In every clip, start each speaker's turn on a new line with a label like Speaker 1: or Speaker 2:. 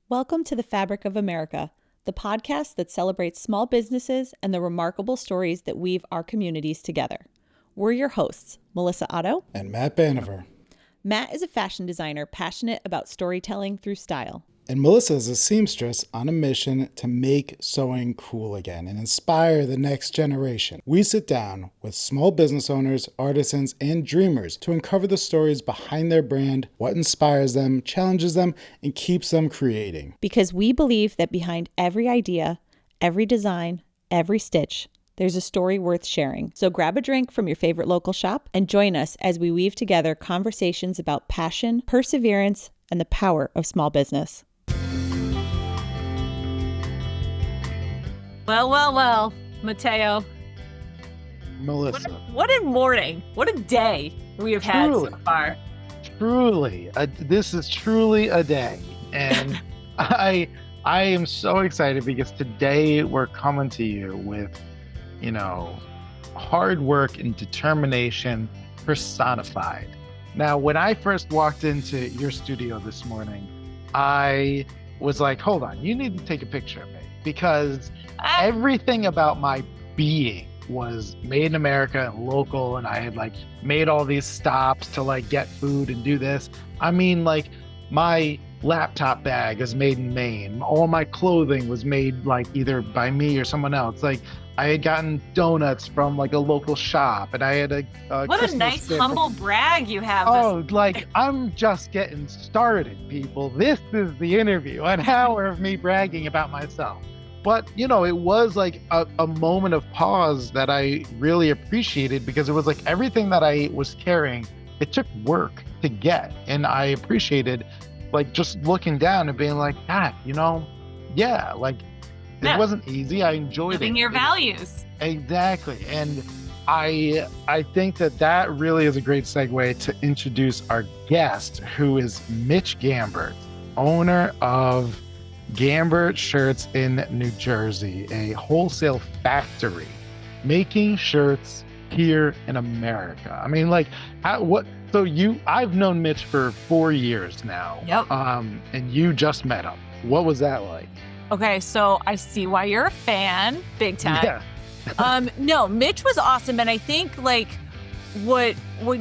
Speaker 1: Welcome to the Fabric of America, the podcast that celebrates small businesses and the remarkable stories that weave our communities together. We're your hosts, Melissa Otto
Speaker 2: and Matt Banover.
Speaker 1: Matt is a fashion designer passionate about storytelling through style.
Speaker 2: And Melissa is a seamstress on a mission to make sewing cool again and inspire the next generation. We sit down with small business owners, artisans, and dreamers to uncover the stories behind their brand, what inspires them, challenges them, and keeps them creating.
Speaker 1: Because we believe that behind every idea, every design, every stitch, there's a story worth sharing. So grab a drink from your favorite local shop and join us as we weave together conversations about passion, perseverance, and the power of small business. Well, Mateo.
Speaker 3: Melissa.
Speaker 1: What a morning. What a day we have had so far.
Speaker 3: Truly. This is truly a day. And I am so excited because today we're coming to you with, hard work and determination personified. Now, when I first walked into your studio this morning, I was like, hold on, you need to take a picture of me because everything about my being was made in America and local, and I had made all these stops to get food and do this. I mean, my laptop bag is made in Maine. All my clothing was made either by me or someone else. I had gotten donuts from a local shop, and I had a
Speaker 1: what
Speaker 3: Christmas
Speaker 1: a nice
Speaker 3: gift
Speaker 1: humble brag you have.
Speaker 3: I'm just getting started, people. This is the interview, an hour of me bragging about myself. But it was a moment of pause that I really appreciated because it was everything that I was carrying, it took work to get, and I appreciated just looking down and being God, it wasn't easy. I enjoyed
Speaker 1: living your values.
Speaker 3: Exactly. And I think that really is a great segue to introduce our guest, who is Mitch Gambert, owner of Gambert Shirts in New Jersey, a wholesale factory making shirts here in America. I mean, I've known Mitch for 4 years now.
Speaker 1: Yep.
Speaker 3: And you just met him. What was that like?
Speaker 1: Okay, so I see why you're a fan, big time.
Speaker 3: Yeah.
Speaker 1: No, Mitch was awesome, and I think what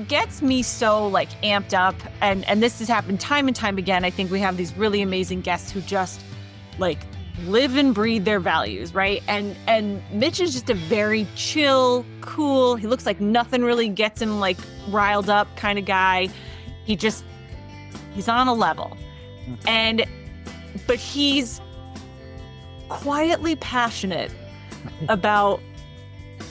Speaker 1: gets me so amped up, and this has happened time and time again. I think we have these really amazing guests who just live and breathe their values, right? And Mitch is just a very chill, cool. He looks like nothing really gets him riled up kind of guy. He's on a level, but he's quietly passionate about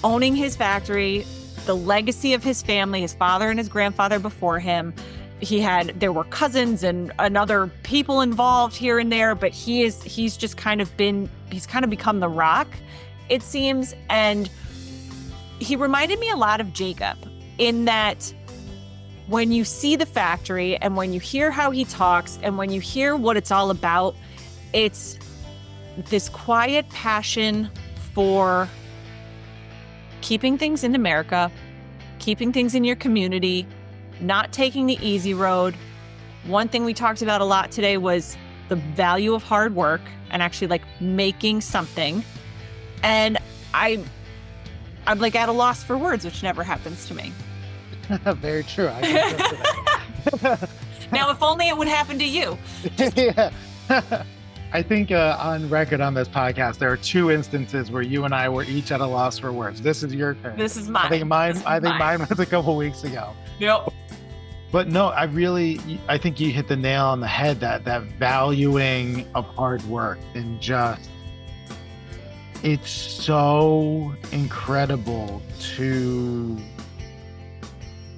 Speaker 1: owning his factory, the legacy of his family, his father and his grandfather before him. There were cousins and other people involved here and there, but he's kind of become the rock, it seems. And he reminded me a lot of Jacob in that when you see the factory and when you hear how he talks and when you hear what it's all about, it's this quiet passion for keeping things in America, keeping things in your community, not taking the easy road. One thing we talked about a lot today was the value of hard work and actually making something. And I'm at a loss for words, which never happens to me.
Speaker 3: Very true. I can that.
Speaker 1: Now, if only it would happen to you.
Speaker 3: Yeah. I think on record on this podcast, there are 2 instances where you and I were each at a loss for words. This is your turn.
Speaker 1: This is mine.
Speaker 3: I think mine was a couple weeks ago.
Speaker 1: Yep.
Speaker 3: But no, I think you hit the nail on the head, that valuing of hard work, and it's so incredible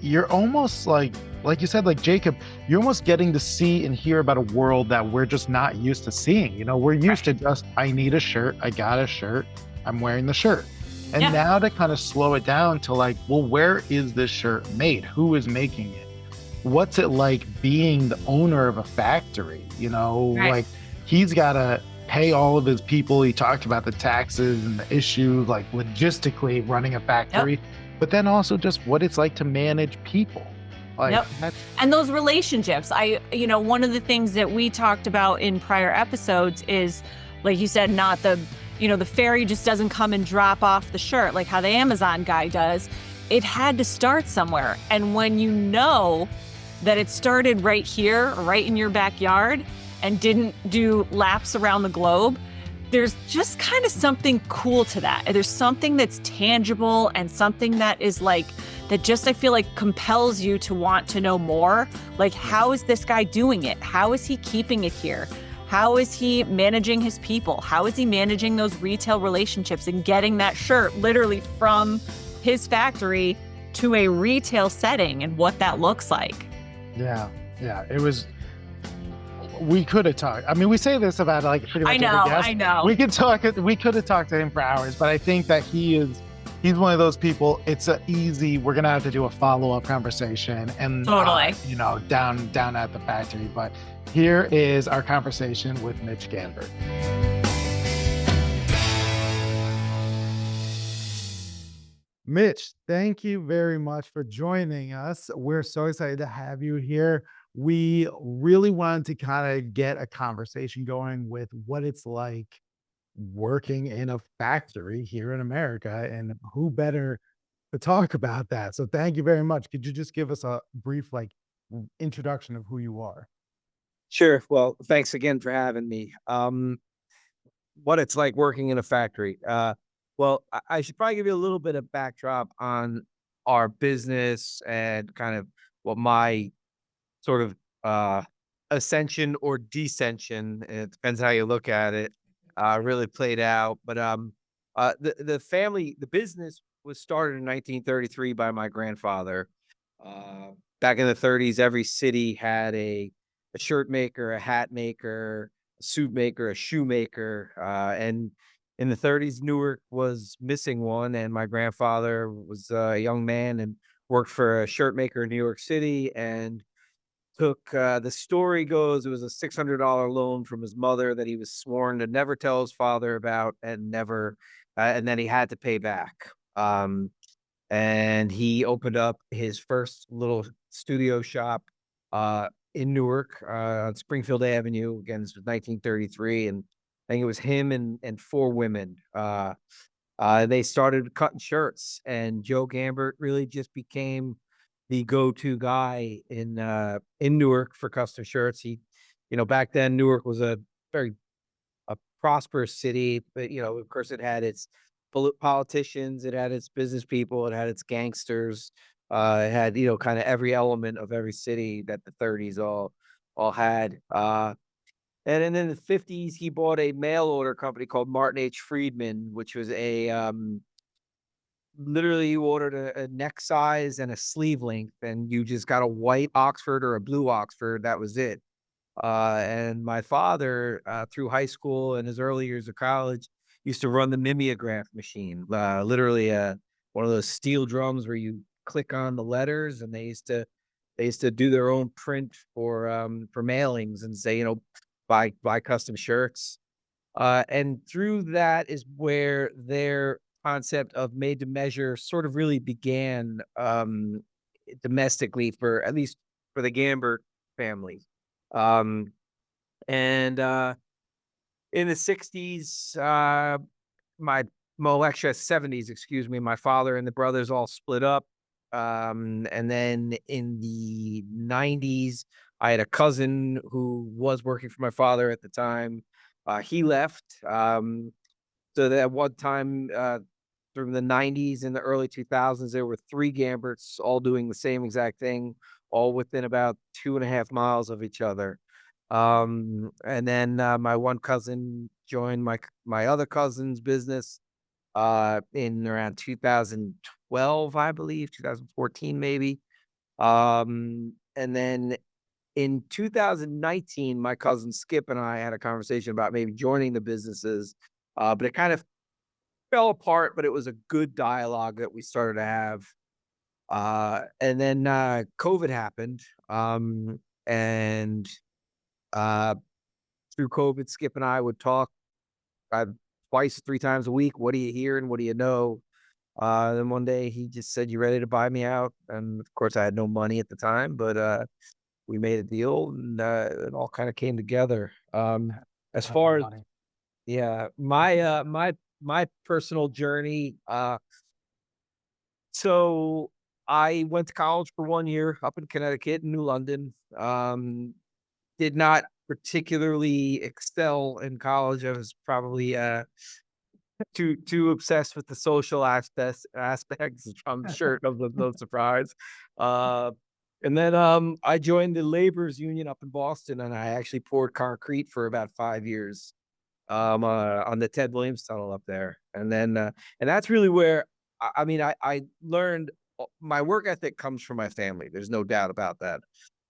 Speaker 3: you're almost like you said, Jacob, you're almost getting to see and hear about a world that we're just not used to seeing. We're used to just, I need a shirt, I got a shirt, I'm wearing the shirt. And now to kind of slow it down to where is this shirt made? Who is making it? What's it like being the owner of a factory?
Speaker 1: Right.
Speaker 3: He's got to pay all of his people. He talked about the taxes and the issues, logistically running a factory, but then also just what it's like to manage people. Like
Speaker 1: Yep.
Speaker 3: that.
Speaker 1: And those relationships, one of the things that we talked about in prior episodes is, like you said, not the fairy just doesn't come and drop off the shirt like how the Amazon guy does. It had to start somewhere. And when you know that it started right here, right in your backyard, and didn't do laps around the globe, there's just kind of something cool to that. There's something that's tangible and something that is like, that just I feel like compels you to want to know more. Like, how is this guy doing it? How is he keeping it here? How is he managing his people? How is he managing those retail relationships and getting that shirt literally from his factory to a retail setting and what that looks like?
Speaker 3: Yeah. It was. We could have talked. I mean, we say this about like pretty much every guest.
Speaker 1: I know.
Speaker 3: We could have talked to him for hours, but I think that he's one of those people. It's easy. We're gonna have to do a follow-up conversation and
Speaker 1: Totally.
Speaker 3: down at the factory. But here is our conversation with Mitch Gambert. Mitch, thank you very much for joining us. We're so excited to have you here. We really wanted to kind of get a conversation going with what it's like working in a factory here in America, and who better to talk about that. So thank you very much. Could you just give us a brief introduction of who you are?
Speaker 4: Sure. Well, thanks again for having me. What it's like working in a factory. Well, I should probably give you a little bit of backdrop on our business and kind of what my sort of ascension or descension, it depends how you look at it, really played out. But the business was started in 1933 by my grandfather. Uh, Back in the 30s, every city had a shirt maker, a hat maker, a suit maker, a shoe maker, and in the 30s, Newark was missing one, and my grandfather was a young man and worked for a shirt maker in New York City, and took the story goes it was a $600 loan from his mother that he was sworn to never tell his father about, and never and then he had to pay back. And he opened up his first little studio shop in Newark on Springfield Avenue. Again, this was 1933, and I think it was him and four women. They started cutting shirts, and Joe Gambert really just became the go-to guy in Newark for custom shirts. He, back then Newark was a very prosperous city, but of course, it had its politicians, it had its business people, it had its gangsters, it had kind of every element of every city that the 30s all had. And then in the 50s, he bought a mail order company called Martin H. Friedman, which was literally you ordered a neck size and a sleeve length, and you just got a white Oxford or a blue Oxford. That was it. And my father, through high school and his early years of college, used to run the mimeograph machine, literally one of those steel drums where you click on the letters, and they used to do their own print for mailings and say, buy custom shirts. And through that is where their concept of made to measure sort of really began domestically, for at least for the Gambert family. Um, and In the 60s, actually 70s, excuse me, my father and the brothers all split up. And then in the 90s, I had a cousin who was working for my father at the time. He left. So that one time, from the 90s and the early 2000s, there were three Gamberts all doing the same exact thing, all within about 2.5 miles of each other. And then my one cousin joined my other cousin's business in around 2012, I believe, 2014 maybe. And then in 2019, my cousin Skip and I had a conversation about maybe joining the businesses, but it kind of fell apart, but it was a good dialogue that we started to have. And then COVID happened. And through COVID, Skip and I would talk twice, 3 times a week. What do you hear and what do you know? Then one day he just said, "You ready to buy me out?" And of course, I had no money at the time, but we made a deal, and it all kind of came together. As far as yeah, my personal journey. So I went to college for 1 year up in Connecticut, in New London. Did not particularly excel in college. I was probably too obsessed with the social aspects. I'm sure of no surprise. Uh, and then I joined the laborers union up in Boston, and I actually poured concrete for about 5 years on the Ted Williams Tunnel up there. And then and that's really where I mean I learned my work ethic comes from my family. There's no doubt about that.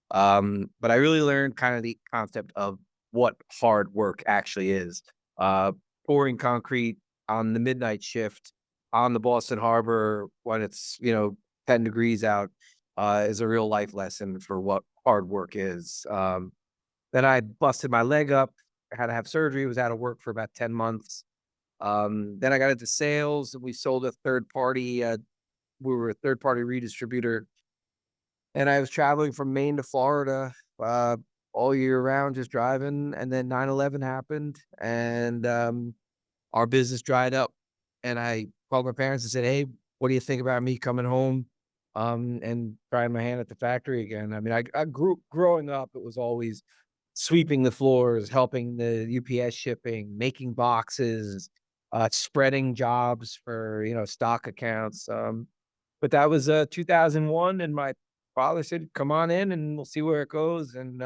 Speaker 4: But I really learned kind of the concept of what hard work actually is. Uh, Pouring concrete on the midnight shift on the Boston Harbor when it's 10 degrees out is a real life lesson for what hard work is. Then I busted my leg up. I had to have surgery. Was out of work for about 10 months. Then I got into sales. And we sold a third party. We were a third party redistributor, and I was traveling from Maine to Florida all year round, just driving. And then 9/11 happened, and our business dried up. And I called my parents and said, "Hey, what do you think about me coming home and trying my hand at the factory again?" I mean, I grew growing up. It was always sweeping the floors, helping the UPS shipping, making boxes, spreading jobs for, stock accounts. But that was 2001, and my father said, "Come on in and we'll see where it goes." And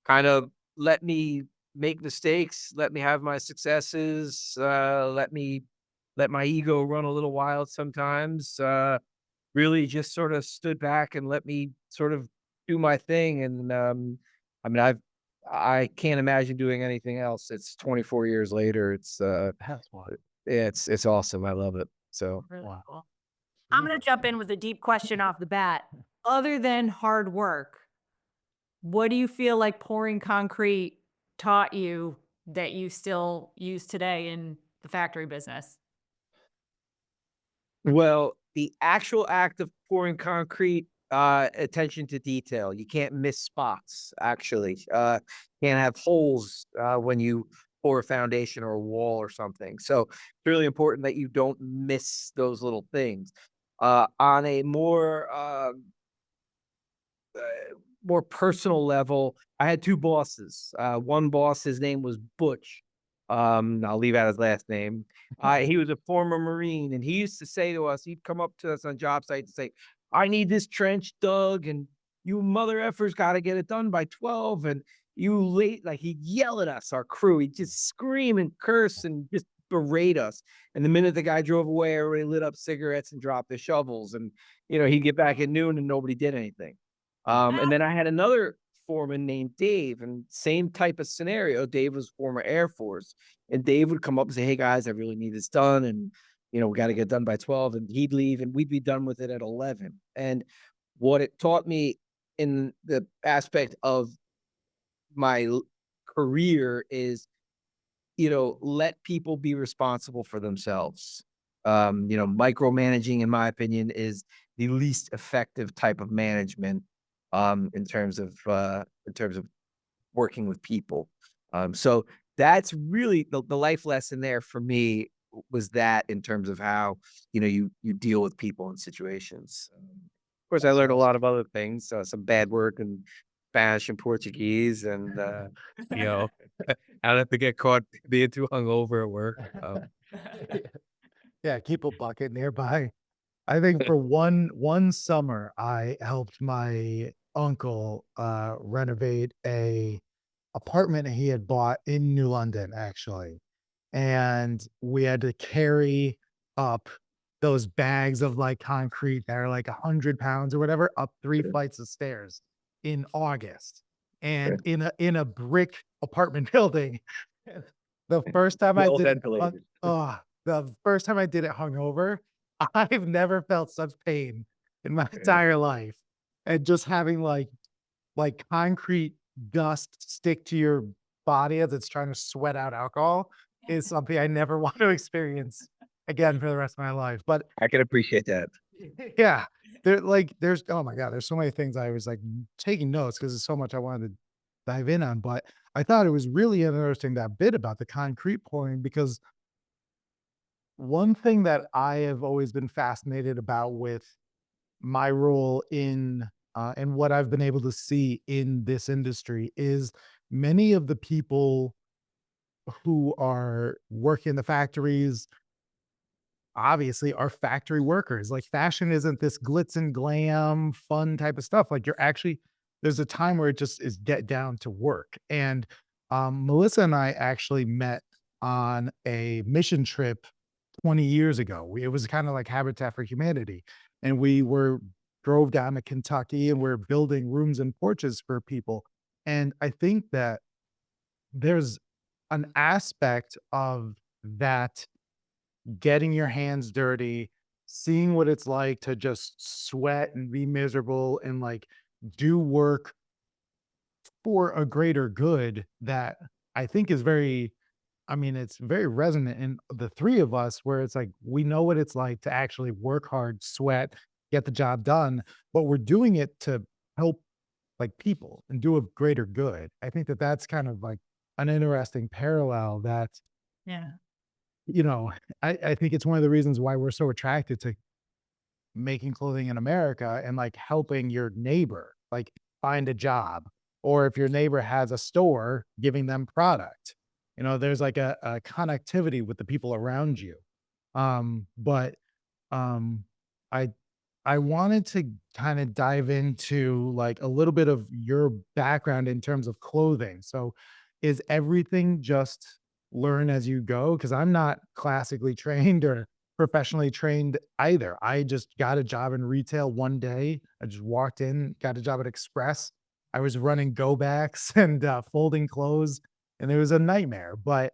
Speaker 4: kind of let me make mistakes, let me have my successes, let my ego run a little wild sometimes. Really just sort of stood back and let me sort of do my thing. And I mean, I can't imagine doing anything else. It's 24 years later.
Speaker 2: That's what.
Speaker 4: It's awesome. I love it. So
Speaker 1: Really
Speaker 2: Wow.
Speaker 1: cool. I'm gonna jump in with a deep question off the bat. Other than hard work, what do you feel like pouring concrete taught you that you still use today in the factory business?
Speaker 4: well, the actual act of pouring concrete, attention to detail. You can't miss spots, actually. Can't have holes when you pour a foundation or a wall or something. So it's really important that you don't miss those little things. On a more personal level, I had two bosses. One boss, his name was Butch. I'll leave out his last name. He was a former Marine, and he used to say to us, he'd come up to us on job sites and say, "I need this trench dug, and you mother effers got to get it done by 12." And you late, like he'd yell at us, our crew. He'd just scream and curse and just berate us. And the minute the guy drove away, everybody lit up cigarettes and dropped their shovels. And, he'd get back at noon and nobody did anything. And then I had another foreman named Dave, and same type of scenario. Dave was former Air Force, and Dave would come up and say, "Hey guys, I really need this done, and we got to get done by 12." And he'd leave, and we'd be done with it at 11. And what it taught me in the aspect of my career is, let people be responsible for themselves. Micromanaging, in my opinion, is the least effective type of management in terms of working with people. So that's really the life lesson there for me was that in terms of how you deal with people in situations. Of course, I learned a lot of other things, some bad work and Spanish and Portuguese, and you know, I don't have to get caught being too hungover at work.
Speaker 2: Yeah, keep a bucket nearby. I think for one summer, I helped my uncle renovate a apartment he had bought in New London, actually. And we had to carry up those bags of like concrete that are like 100 pounds or whatever up 3 flights of stairs in August. And in a brick apartment building. The first time I
Speaker 4: Well
Speaker 2: did it,
Speaker 4: ventilated.
Speaker 2: the first time I did it hungover, I've never felt such pain in my entire life. And just having like concrete dust stick to your body as it's trying to sweat out alcohol is something I never want to experience again for the rest of my life. But
Speaker 4: I can appreciate that.
Speaker 2: yeah, there's oh my God, there's so many things I was like taking notes because there's so much I wanted to dive in on. But I thought it was really interesting that bit about the concrete pouring because one thing that I have always been fascinated about with my role in and what I've been able to see in this industry is many of the people who are working in the factories obviously are factory workers. Like fashion isn't this glitz and glam fun type of stuff. Like you're actually there's a time where it just is get down to work. And Melissa and I actually met on a mission trip 20 years ago. It was kind of like Habitat for Humanity. And we were drove down to Kentucky and we're building rooms and porches for people. And I think that there's an aspect of that getting your hands dirty, seeing what it's like to just sweat and be miserable and like do work for a greater good that I think is very, I mean, it's very resonant in the three of us where it's like we know what it's like to actually work hard, sweat, get the job done, but we're doing it to help like people and do a greater good. I think that that's kind of like an interesting parallel that
Speaker 1: Yeah.
Speaker 2: you know, I think it's one of the reasons why we're so attracted to making clothing in America and like helping your neighbor like find a job. Or if your neighbor has a store, giving them product. You know, there's like a connectivity with the people around you. But um I I wanted to kind of dive into like a little bit of your background in terms of clothing. So, is everything just learn as you go? Because I'm not classically trained or professionally trained either. I just got a job in retail one day. I just walked in, got a job at Express. I was running go backs and folding clothes, and it was a nightmare. But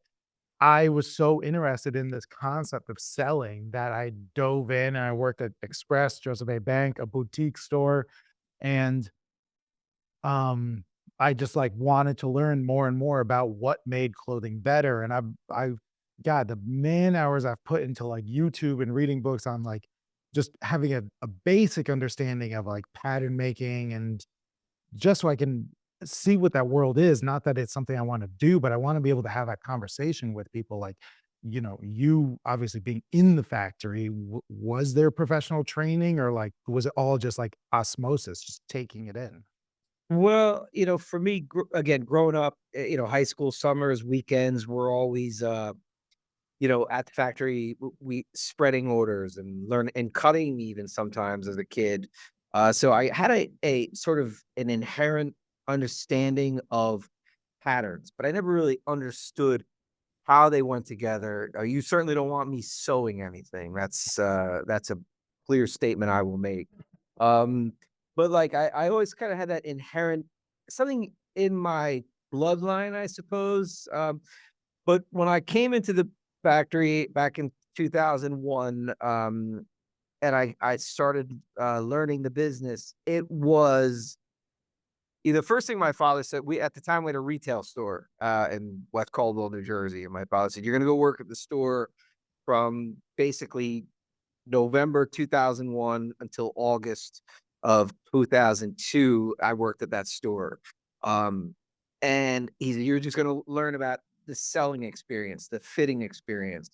Speaker 2: I was so interested in this concept of selling that I dove in and I worked at Express, Joseph A. Bank, a boutique store, and um, I just like wanted to learn more and more about what made clothing better. And I've God, the man hours I've put into like YouTube and reading books on like just having a basic understanding of like pattern making and just so I can see what that world is. Not that it's something I want to do, but I want to be able to have that conversation with people. Like, you know, you obviously being in the factory, was there professional training or like was it all just like osmosis, just taking it in?
Speaker 4: Well, for me, again, growing up, high school summers, weekends were always, at the factory, we spreading orders and learn and cutting even sometimes as a kid. So I had a sort of an inherent understanding of patterns, but I never really understood how they went together. You certainly don't want me sewing anything. That's a clear statement I will make. Um, but like I always kind of had that inherent something in my bloodline, I suppose. But when I came into the factory back in 2001, and I started learning the business, it was the first thing my father said. We at the time we had a retail store in West Caldwell, New Jersey, and my father said, "You're going to go work at the store from basically November 2001 until August of 2002. I worked at that store." Um, and he said, "You're just going to learn about the selling experience, the fitting experience."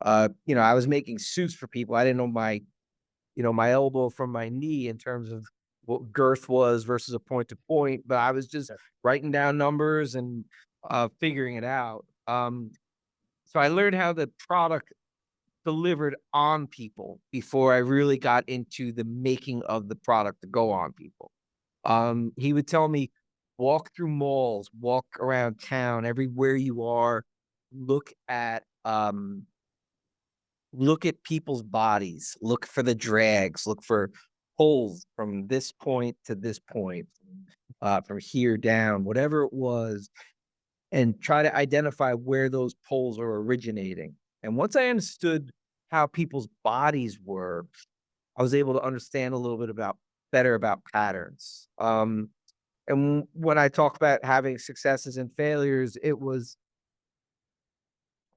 Speaker 4: I was making suits for people. I didn't know my elbow from my knee in terms of what girth was versus a point to point, but I was just writing down numbers and figuring it out. So I learned how the product delivered on people before I really got into the making of the product to go on people. He would tell me, walk through malls, walk around town, everywhere you are, look at look at people's bodies, look for the drags, look for pulls from this point to this point, from here down, whatever it was, and try to identify where those pulls are originating. And once I understood how people's bodies were, I was able to understand a little bit better about patterns. And when I talk about having successes and failures, it was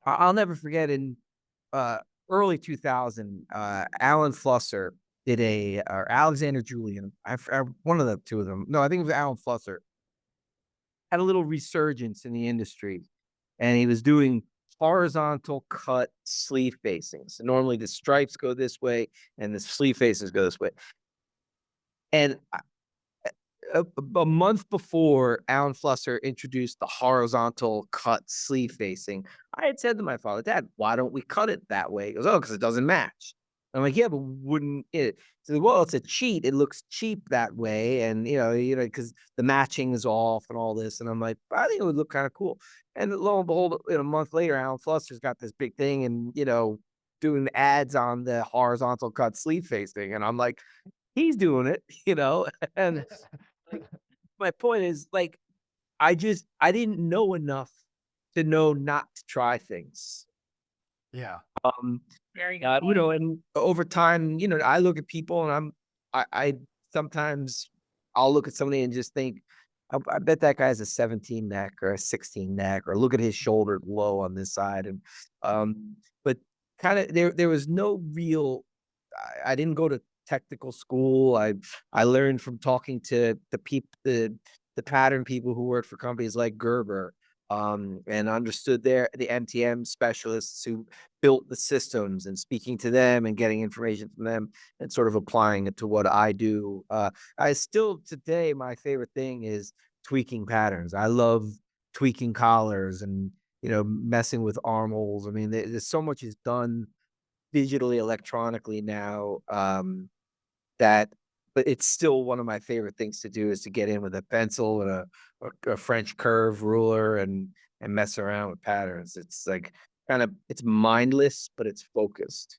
Speaker 4: I'll never forget in uh, early 2000, Alan Flusser did or Alexander Julian, one of the two of them. No, I think it was Alan Flusser, had a little resurgence in the industry, and he was doing horizontal cut sleeve facings. So normally the stripes go this way and the sleeve facings go this way. And a month before Alan Flusser introduced the horizontal cut sleeve facing, I had said to my father, Dad, why don't we cut it that way? He goes, oh, because it doesn't match. I'm like, yeah, but wouldn't it? So, well, it's a cheat. It looks cheap that way, and because the matching is off and all this. And I'm like, I think it would look kind of cool. And lo and behold, a month later, Alan Flusser's got this big thing, and doing ads on the horizontal cut sleeve facing, and I'm like, he's doing it, and my point is, like, I didn't know enough to know not to try things.
Speaker 2: Yeah.
Speaker 1: Very good.
Speaker 4: And over time, I look at people and I sometimes I'll look at somebody and just think, I bet that guy has a 17 neck or a 16 neck, or look at his shoulder low on this side. And, but kind of there was no real, I didn't go to technical school. I learned from talking to the pattern people who worked for companies like Gerber, and understood the NTM specialists who built the systems, and speaking to them and getting information from them and sort of applying it to what I do. I still today, my favorite thing is tweaking patterns. I love tweaking collars and, messing with armholes. I mean, there's so much is done digitally, electronically now, but it's still one of my favorite things to do, is to get in with a pencil and a French curve ruler and mess around with patterns. It's like it's mindless, but it's focused.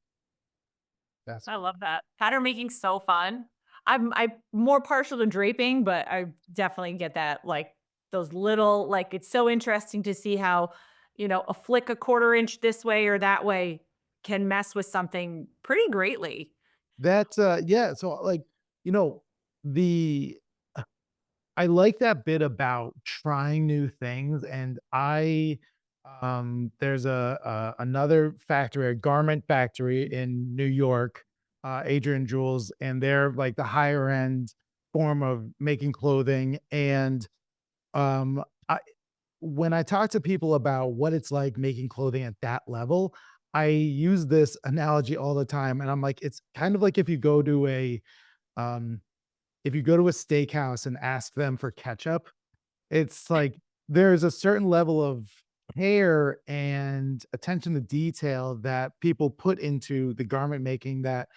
Speaker 1: I love that. Pattern making's so fun. I'm more partial to draping, but I definitely get that. Like those little, it's so interesting to see how, a flick a quarter inch this way or that way can mess with something pretty greatly.
Speaker 5: That's yeah. So like, the I like that bit about trying new things. And there's another factory, a garment factory in New York, Adrian Jules, and they're like the higher end form of making clothing. And I when I talk to people about what it's like making clothing at that level, I use this analogy all the time. And I'm like, it's kind of like um if you go to a steakhouse and ask them for ketchup, it's like there's a certain level of care and attention to detail that people put into the garment making that,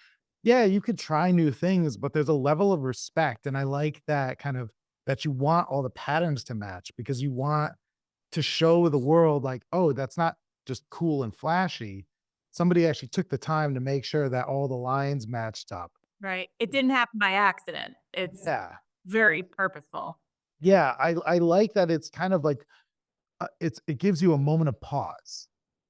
Speaker 5: yeah, you could try new things, but there's a level of respect. And I like that kind of, that you want all the patterns to match, because you want to show the world like, oh, that's not just cool and flashy. Somebody actually took the time to make sure that all the lines matched up.
Speaker 1: Right. It didn't happen by accident. It's
Speaker 5: Yeah.
Speaker 1: very purposeful.
Speaker 5: Yeah, I like that. It's kind of like, it gives you a moment of pause.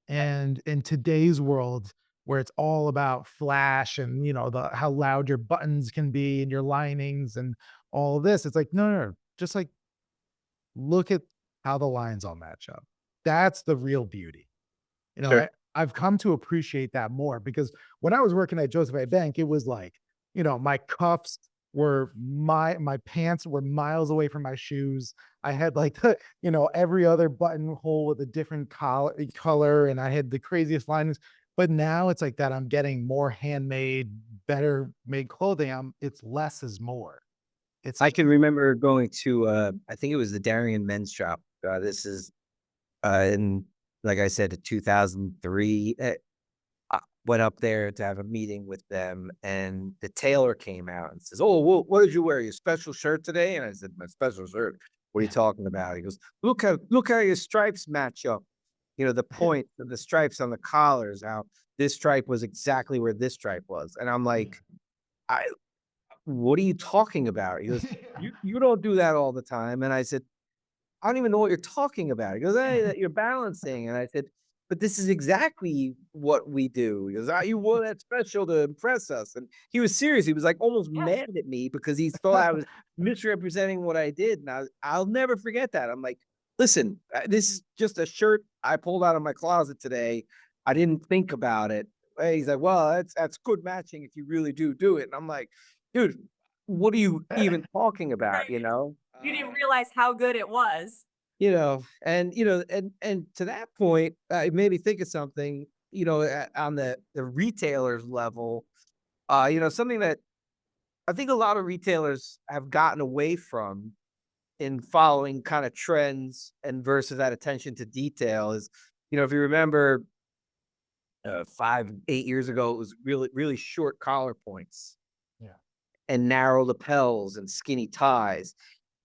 Speaker 5: And in today's world, where it's all about flash and, how loud your buttons can be and your linings and all of this, it's like, no, just like look at how the lines all match up. That's the real beauty.
Speaker 4: Sure.
Speaker 5: I've come to appreciate that more, because when I was working at Joseph A. Bank, it was like, my cuffs were my pants were miles away from my shoes. I had like every other buttonhole with a different color, and I had the craziest linings. But now it's like that. I'm getting more handmade, better made clothing. It's less is more.
Speaker 4: I can remember going to, I think it was the Darien Men's Shop. This is in, like I said, 2003. I went up there to have a meeting with them, and the tailor came out and says, "Oh, well, what did you wear? Your special shirt today?" And I said, "My special shirt? What are you talking about?" He goes, look how your stripes match up. The point of the stripes on the collars, how this stripe was exactly where this stripe was." And I'm like, what are you talking about? He goes, you don't do that all the time. And I said, I don't even know what you're talking about. He goes, hey, that you're balancing. And I said, but this is exactly what we do. He goes, you wore that special to impress us. And he was serious. He was like almost mad at me because he thought I was misrepresenting what I did. And I'll never forget that. I'm like, listen, this is just a shirt I pulled out of my closet today. I didn't think about it. And he's like, well, that's good matching if you really do it. And I'm like, dude, what are you even talking about?
Speaker 1: Right. You didn't realize how good it was.
Speaker 4: And to that point, it made me think of something, on the retailers level, something that I think a lot of retailers have gotten away from in following kind of trends and versus that attention to detail is, if you remember 5, 8 years ago, it was really, really short collar points.
Speaker 5: Yeah.
Speaker 4: And narrow lapels and skinny ties.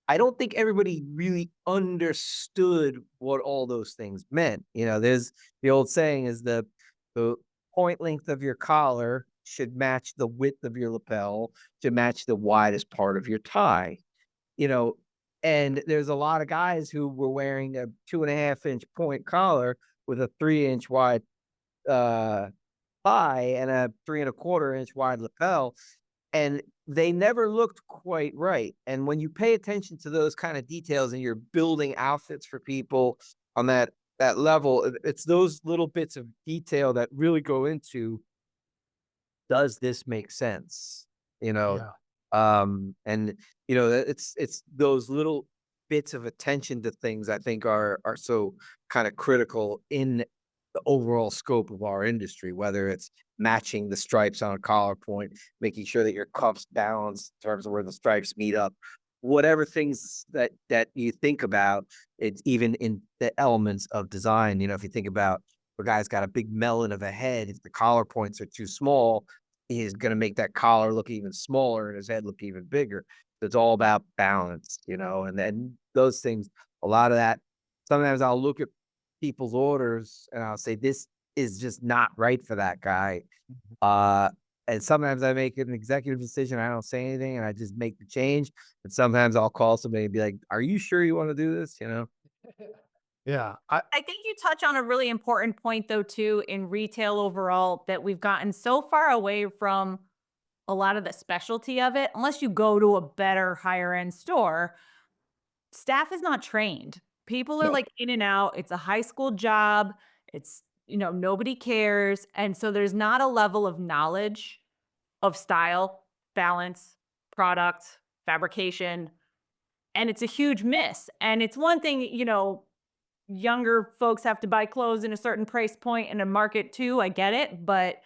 Speaker 4: I don't think everybody really understood what all those things meant. There's the old saying is the point length of your collar should match the width of your lapel to match the widest part of your tie. You know, and there's a lot of guys who were wearing a 2.5-inch point collar with a 3-inch wide uh thigh and a 3.25-inch wide lapel, and they never looked quite right. And when you pay attention to those kind of details and you're building outfits for people on that level, it's those little bits of detail that really go into, does this make sense? You know,
Speaker 5: Yeah.
Speaker 4: and it's those little bits of attention to things I think are so kind of critical in the overall scope of our industry, whether it's matching the stripes on a collar point, making sure that your cuffs balance in terms of where the stripes meet up, whatever things that you think about, it's even in the elements of design. If you think about a guy's got a big melon of a head, if the collar points are too small, he's going to make that collar look even smaller and his head look even bigger. So it's all about balance, and then those things, a lot of that. Sometimes I'll look at people's orders and I'll say, this is just not right for that guy. And sometimes I make an executive decision. I don't say anything and I just make the change. And sometimes I'll call somebody and be like, are you sure you want to do this?
Speaker 5: Yeah.
Speaker 1: I think you touch on a really important point, though, too, in retail overall, that we've gotten so far away from a lot of the specialty of it. Unless you go to a better higher end store, staff is not trained. People are
Speaker 2: No.
Speaker 1: like in and out. It's a high school job. It's, nobody cares. And so there's not a level of knowledge of style, balance, product, fabrication. And it's a huge miss. And it's one thing, younger folks have to buy clothes in a certain price point in a market too. I get it. But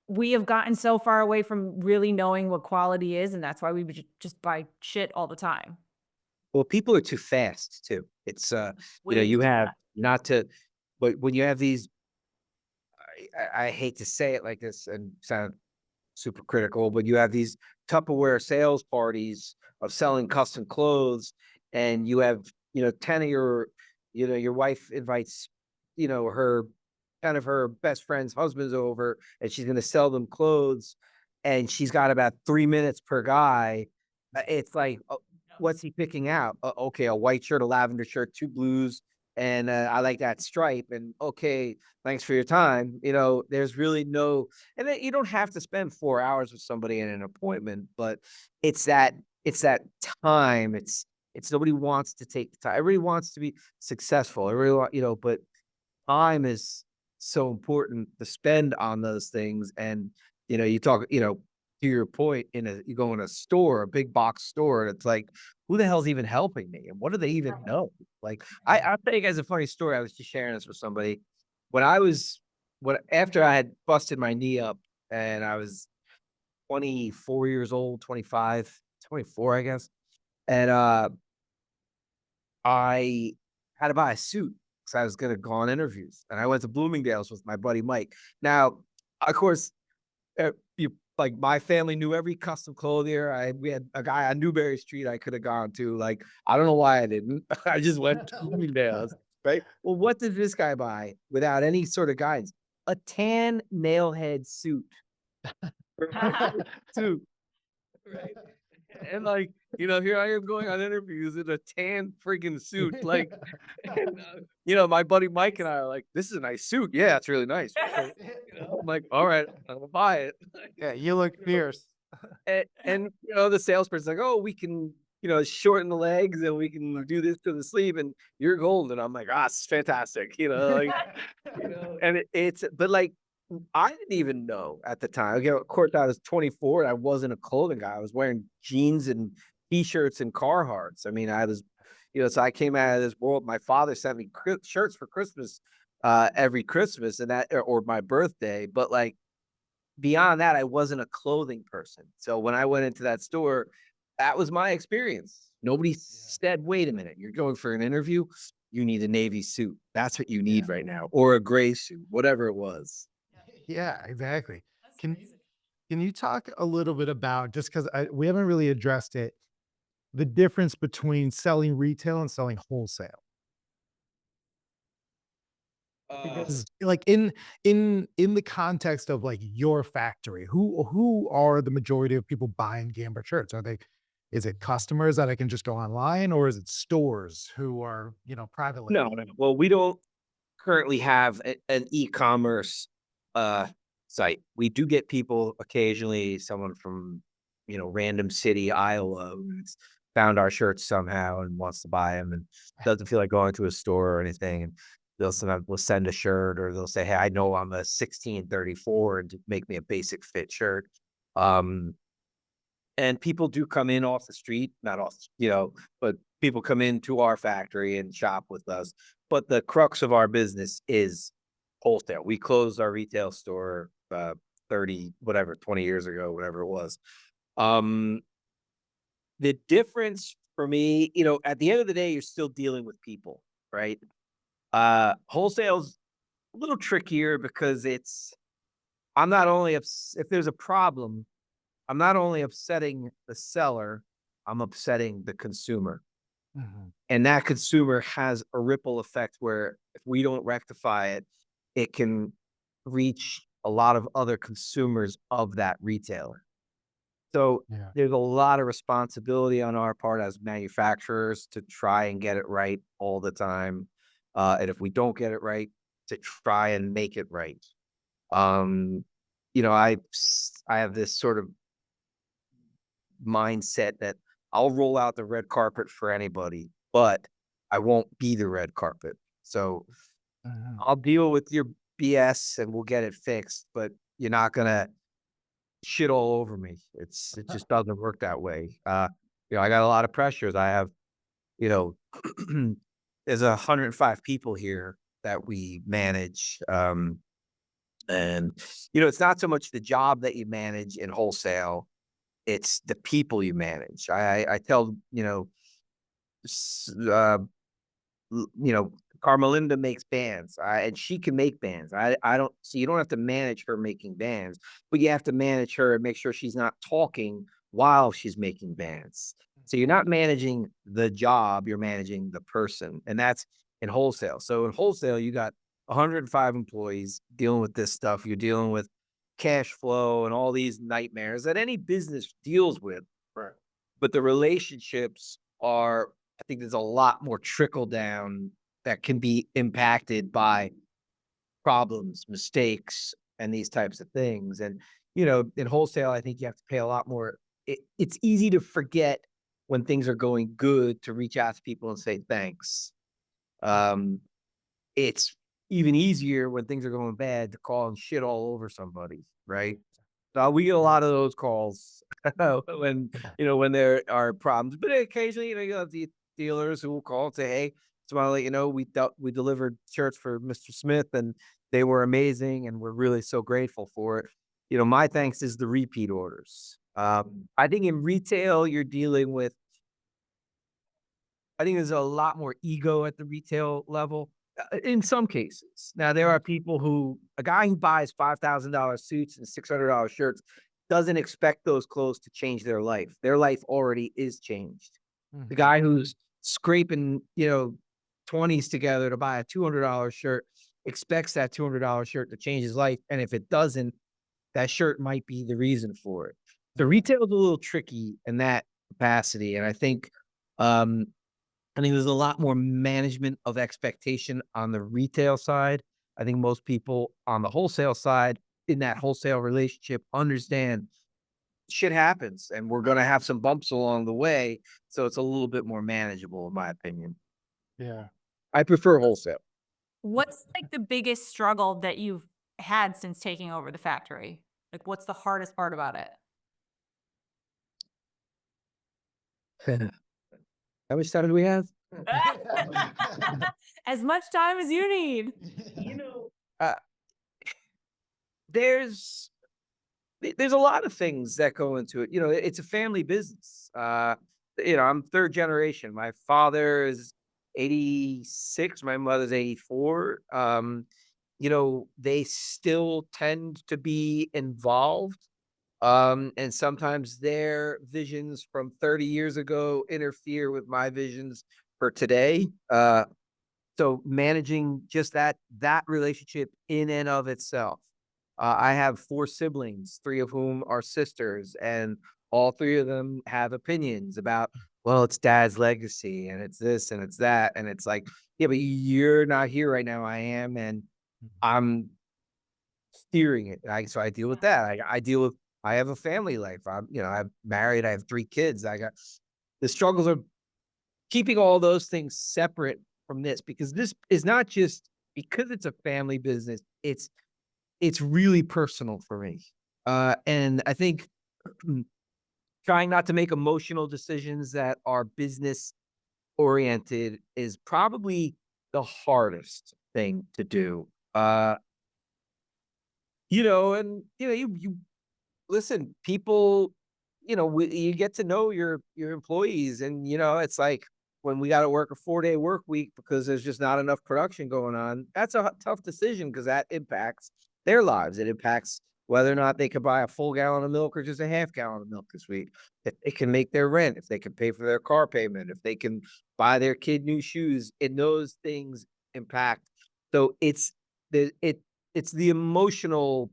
Speaker 1: we have gotten so far away from really knowing what quality is. And that's why we would just buy shit all the time.
Speaker 4: Well, people are too fast too. It's
Speaker 1: Way
Speaker 4: you
Speaker 1: too
Speaker 4: have
Speaker 1: fast.
Speaker 4: not to, but when you have these, I hate to say it like this and sound super critical, but you have these Tupperware sales parties of selling custom clothes, and you have 10 of your wife invites her 10 of her best friends' husbands over, and she's going to sell them clothes, and she's got about 3 minutes per guy. It's like, what's he picking out? Okay, a white shirt, a lavender shirt, 2 blues, and I like that stripe. And okay, thanks for your time. There's really no, and then you don't have to spend 4 hours with somebody in an appointment, but it's that time. It's nobody wants to take the time. Everybody wants to be successful. Everybody, but time is so important to spend on those things. And you talk, to your point, you go in a store, a big box store, and it's like, who the hell's even helping me? And what do they even know? Like, I'll tell you guys a funny story. I was just sharing this with somebody. After I had busted my knee up and I was 24 years old, 25, 24, I guess. And I had to buy a suit because I was going to go on interviews. And I went to Bloomingdale's with my buddy Mike. Now, of course, like my family knew every custom clothier. We had a guy on Newberry Street I could have gone to. Like, I don't know why I didn't. I just went to Bloomingdale's, right? Well, what did this guy buy without any sort of guidance? A tan nailhead suit. Suit. Right. And like, here I am going on interviews in a tan freaking suit. Like, and, my buddy Mike and I are like, this is a nice suit. Yeah, it's really nice. I'm like, all right, I'm gonna buy it.
Speaker 5: Yeah, you look fierce.
Speaker 4: And the salesperson's like, oh, we can, shorten the legs and we can do this to the sleeve and you're golden. I'm like, it's fantastic. Like, and but like I didn't even know at the time. Again, of course, I was 24 and I wasn't a clothing guy. I was wearing jeans and t-shirts and Carhartts. I mean, I was, so I came out of this world. My father sent me shirts for Christmas, every Christmas and or my birthday. But like beyond that, I wasn't a clothing person. So when I went into that store, that was my experience. Nobody said, wait a minute, you're going for an interview. You need a navy suit. That's what you need right now, or a gray suit, whatever it was.
Speaker 5: Yeah, exactly.
Speaker 1: That's
Speaker 5: Can
Speaker 1: amazing.
Speaker 5: can you talk a little bit about, just because we haven't really addressed it, the difference between selling retail and selling wholesale? Because like in the context of like your factory, who are the majority of people buying Gambert shirts? Are they, is it customers that I can just go online, or is it stores who are, private label?
Speaker 4: No, no. Well, we don't currently have an e-commerce uh site. We do get people occasionally, someone from, random city, Iowa, who's found our shirts somehow and wants to buy them and doesn't feel like going to a store or anything. And they'll sometimes will send a shirt, or they'll say, hey, I know I'm a 1634 and to make me a basic fit shirt. Um, and people do come in off the street, not off, but people come into our factory and shop with us. But the crux of our business is wholesale. We closed our retail store 30, whatever, 20 years ago, whatever it was. Um, the difference for me, at the end of the day, you're still dealing with people, right? Wholesale's a little trickier because I'm not only, if there's a problem, I'm not only upsetting the seller, I'm upsetting the consumer.
Speaker 5: Mhm.
Speaker 4: And that consumer has a ripple effect where if we don't rectify it, it can reach a lot of other consumers of that retailer. So
Speaker 5: Yeah.
Speaker 4: there's a lot of responsibility on our part as manufacturers to try and get it right all the time. And if we don't get it right, to try and make it right. Um, I have this sort of mindset that I'll roll out the red carpet for anybody, but I won't be the red carpet. So
Speaker 5: Mhm.
Speaker 4: I'll deal with your BS and we'll get it fixed, but you're not gonna shit all over me. It just doesn't work that way. I got a lot of pressures. I have, you know, there's 105 people here that we manage. And it's not so much the job that you manage in wholesale, it's the people you manage. I tell, s- uh, Carmelinda makes bands, and she can make bands. I don't, so you don't have to manage her making bands, but you have to manage her and make sure she's not talking while she's making bands. So you're not managing the job, you're managing the person. And that's in wholesale. So in wholesale, you got 105 employees dealing with this stuff. You're dealing with cash flow and all these nightmares that any business deals with.
Speaker 5: Right.
Speaker 4: But the relationships are, I think there's a lot more trickle down that can be impacted by problems, mistakes, and these types of things. And, in wholesale, I think you have to pay a lot more. It's easy to forget when things are going good to reach out to people and say thanks. Um, it's even easier when things are going bad to call and shit all over somebody, right? So we get a lot of those calls when when there are problems. But occasionally, you have the dealers who will call and say, "Hey, just want to let you know we delivered shirts for Mr. Smith and they were amazing and we're really so grateful for it." My thanks is the repeat orders. I think in retail you're dealing with. I think there's a lot more ego at the retail level in some cases. Now, there are people a guy who buys $5,000 suits and $600 shirts doesn't expect those clothes to change their life. Their life already is changed. The
Speaker 5: Mhm.
Speaker 4: guy who's scraping, 20s together to buy a $200 shirt expects that $200 shirt to change his life. And if it doesn't, that shirt might be the reason for it. The retail is a little tricky in that capacity. And um, I think there's a lot more management of expectation on the retail side. I think most people on the wholesale side in that wholesale relationship understand shit happens and we're going to have some bumps along the way. So it's a little bit more manageable, in my opinion.
Speaker 5: Yeah.
Speaker 4: I prefer wholesale.
Speaker 1: What's like the biggest struggle that you've had since taking over the factory? Like, what's the hardest part about it?
Speaker 4: How much time do we have?
Speaker 1: As much time as you need.
Speaker 4: Uh, there's there's a lot of things that go into it. It's a family business. I'm third generation. My father is 86, my mother's 84. They still tend to be involved. And sometimes their visions from 30 years ago interfere with my visions for today. So managing just that relationship in and of itself. I have 4 siblings, 3 of whom are sisters, and all 3 of them have opinions about, well, it's dad's legacy and it's this and it's that. And it's like, yeah, but you're not here right now. I am, and I'm steering it. So I deal with that. I have a family life. I'm married. I have 3 kids. The struggles are keeping all those things separate from this, because this is not just because it's a family business. It's really personal for me. And I think trying not to make emotional decisions that are business oriented is probably the hardest thing to do. You listen, people, you get to know your employees, and it's like when we got to work a 4-day work week because there's just not enough production going on. That's a tough decision because that impacts their lives. It impacts whether or not they could buy a full gallon of milk or just a half gallon of milk this week. If they can make their rent, if they can pay for their car payment, if they can buy their kid new shoes, and those things impact. So it's the emotional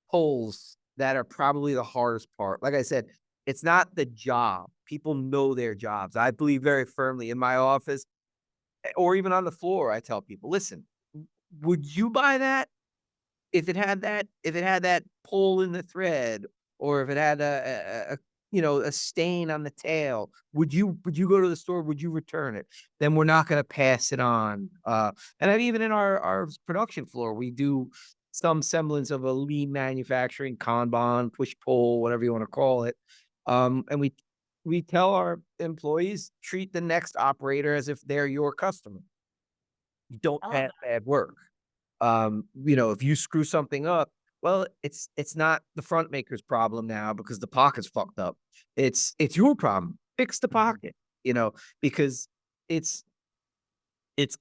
Speaker 4: pulls that are probably the hardest part. Like I said, it's not the job. People know their jobs. I believe very firmly in my office or even on the floor. I tell people, listen, would you buy that if it had that pull in the thread, or if it had a stain on the tail? Would you go to the store? Would you return it? Then we're not going to pass it on. And even in our production floor, we do some semblance of a lean manufacturing, Kanban, push pull, whatever you want to call it. And we tell our employees, treat the next operator as if they're your customer. You don't have bad work. If you screw something up, well, it's not the front maker's problem now because the pocket's fucked up. It's your problem. Fix the pocket, because it's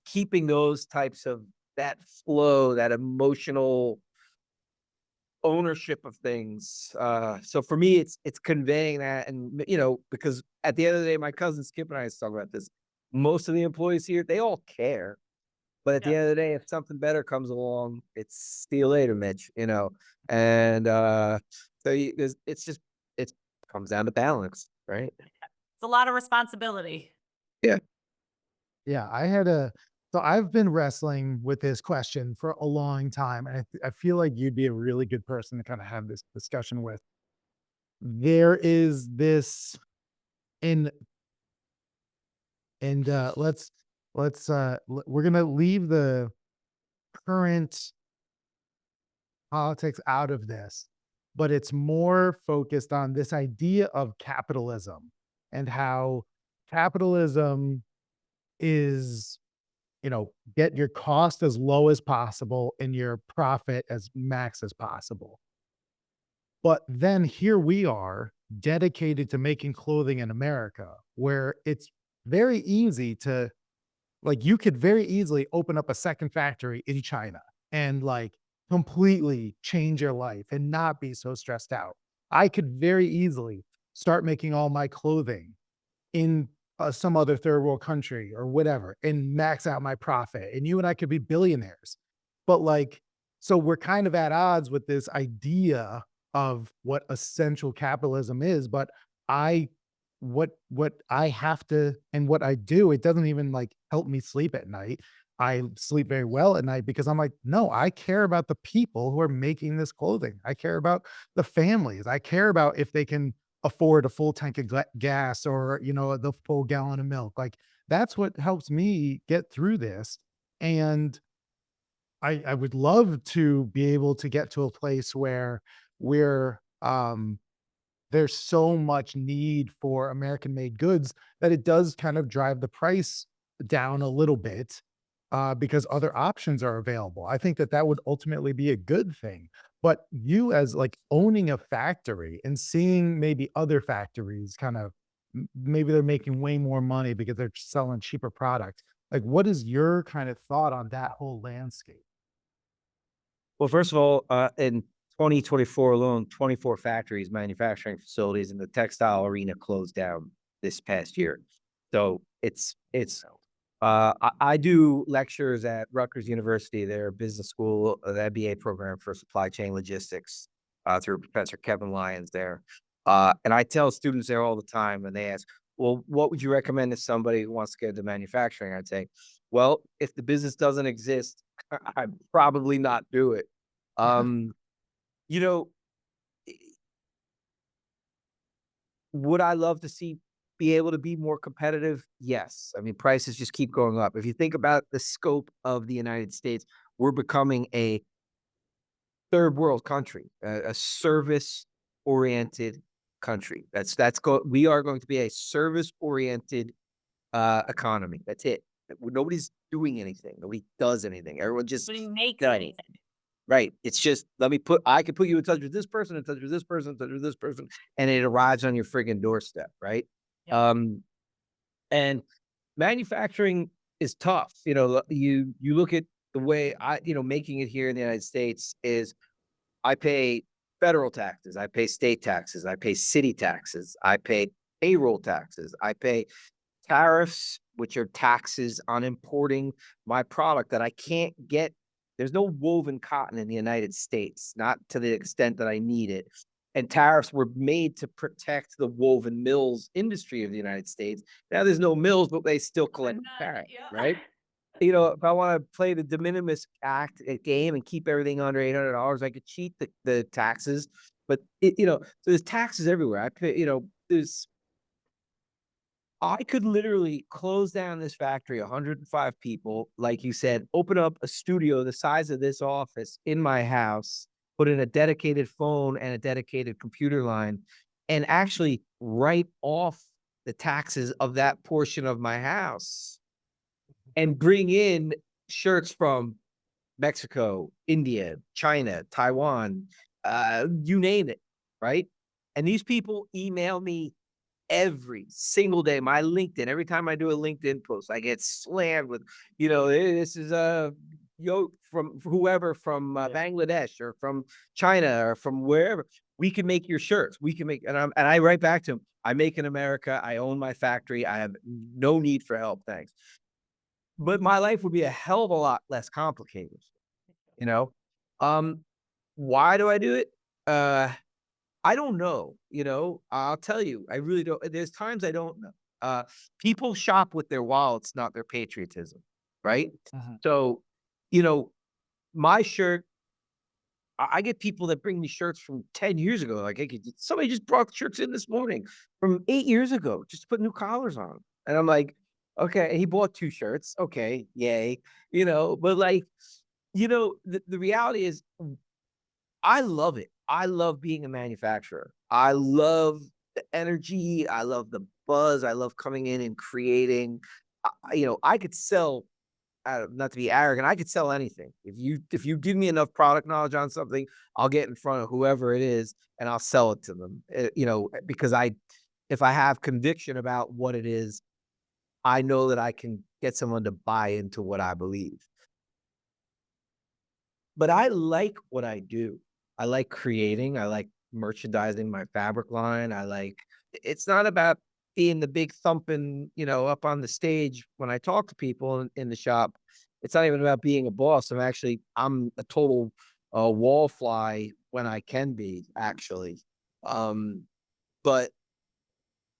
Speaker 4: keeping those types of that flow, that emotional ownership of things. So for me, it's conveying that, and because at the end of the day, my cousin Skip and I talk about this. Most of the employees here, they all care. But at the end of the day, if something better comes along, it's see you later, Mitch, and it comes down to balance, right?
Speaker 1: It's a lot of responsibility.
Speaker 5: Yeah, so I've been wrestling with this question for a long time, and I feel like you'd be a really good person to kind of have this discussion with. There is this in, and we're gonna leave the current politics out of this, but it's more focused on this idea of capitalism and how capitalism is, get your cost as low as possible and your profit as max as possible. But then here we are dedicated to making clothing in America, where it's very easy to, like, you could very easily open up a second factory in China and completely change your life and not be so stressed out. I could very easily start making all my clothing in some other third world country or whatever and max out my profit. And you and I could be billionaires. But so we're kind of at odds with this idea of what essential capitalism is. But what I have to, and what I do, it doesn't even help me sleep at night. I sleep very well at night because I'm like, no, I care about the people who are making this clothing. I care about the families. I care about if they can afford a full tank of gas or, the full gallon of milk. That's what helps me get through this. And I would love to be able to get to a place where we're there's so much need for American made goods that it does kind of drive the price down a little bit, because other options are available. I think that that would ultimately be a good thing. But you, as like owning a factory and seeing maybe other factories kind of maybe they're making way more money because they're selling cheaper product. Like, what is your kind of thought on that whole landscape?
Speaker 4: Well, first of all, in 2024 alone, 24 factories, manufacturing facilities in the textile arena closed down this past year. So I do lectures at Rutgers University, their business school, the MBA program for supply chain logistics, through Professor Kevin Lyons there. And I tell students there all the time, and they ask, well, what would you recommend to somebody who wants to get into manufacturing? I'd say, well, if the business doesn't exist, I'd probably not do it. Um, you know, would I love to see be able to be more competitive? Yes. I mean, prices just keep going up. If you think about the scope of the United States, we're becoming a third world country, a service oriented country. We are going to be a service oriented economy. That's it. Nobody's doing anything. Nobody does anything. Everyone just
Speaker 1: Nobody makes
Speaker 4: does.
Speaker 1: anything.
Speaker 4: Right. It's just I could put you in touch with this person, in touch with this person, in touch with this person, and it arrives on your friggin' doorstep, right?
Speaker 1: Yep.
Speaker 4: And manufacturing is tough. You look at the way making it here in the United States is I pay federal taxes, I pay state taxes, I pay city taxes, I pay payroll taxes, I pay tariffs, which are taxes on importing my product that I can't get. There's no woven cotton in the United States, not to the extent that I need it. And tariffs were made to protect the woven mills industry of the United States. Now there's no mills, but they still collect tariff, right? If I want to play the de minimis game and keep everything under $800, I could cheat the taxes. But so there's taxes everywhere. I pay, I could literally close down this factory, 105 people, like you said, open up a studio the size of this office in my house, put in a dedicated phone and a dedicated computer line, and actually write off the taxes of that portion of my house and bring in shirts from Mexico, India, China, Taiwan, you name it, right? And these people email me every single day. My LinkedIn, every time I do a LinkedIn post, I get slammed with, this is a from whoever from Bangladesh or from China or from wherever. We can make your shirts. We can make, and I write back to them. I make in America. I own my factory. I have no need for help. Thanks. But my life would be a hell of a lot less complicated. You know, um, why do I do it? I don't know, I'll tell you, I really don't. There's times I don't know. People shop with their wallets, not their patriotism, right?
Speaker 5: Mhm.
Speaker 4: So, you know, my shirt, I get people that bring me shirts from 10 years ago. Like somebody just brought shirts in this morning from 8 years ago, just to put new collars on. And I'm like, okay, he bought 2 shirts. Okay, yay. But like, the reality is I love it. I love being a manufacturer. I love the energy. I love the buzz. I love coming in and creating. I could sell. Not to be arrogant, I could sell anything. If you give me enough product knowledge on something, I'll get in front of whoever it is and I'll sell it to them. Because if I have conviction about what it is, I know that I can get someone to buy into what I believe. But I like what I do. I like creating, I like merchandising my fabric line. It's not about being the big thumping, up on the stage when I talk to people in the shop. It's not even about being a boss. I'm a total wall fly when I can be, actually. But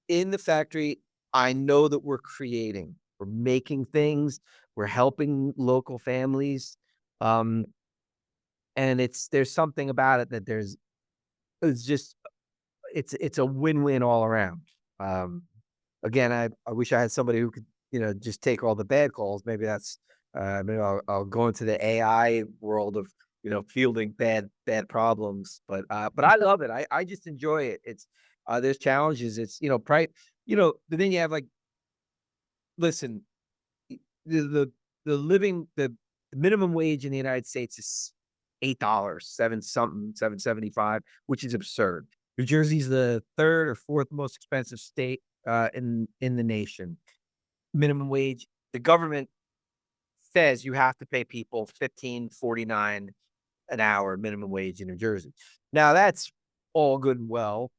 Speaker 4: in the factory, I know that we're creating, we're making things, we're helping local families. Um, and there's something about it that it's just it's a win-win all around. Again, I wish I had somebody who could, just take all the bad calls. Maybe that's Maybe I'll go into the AI world of, fielding bad problems, but I love it. I just enjoy it. It's there's challenges. It's but then you have like, listen, y- the the the minimum wage in the United States is $8, seven something, 7.75, which is absurd. New Jersey's the third or fourth most expensive state in the nation. Minimum wage. The government says you have to pay people 15.49 an hour minimum wage in New Jersey. Now that's all good and well.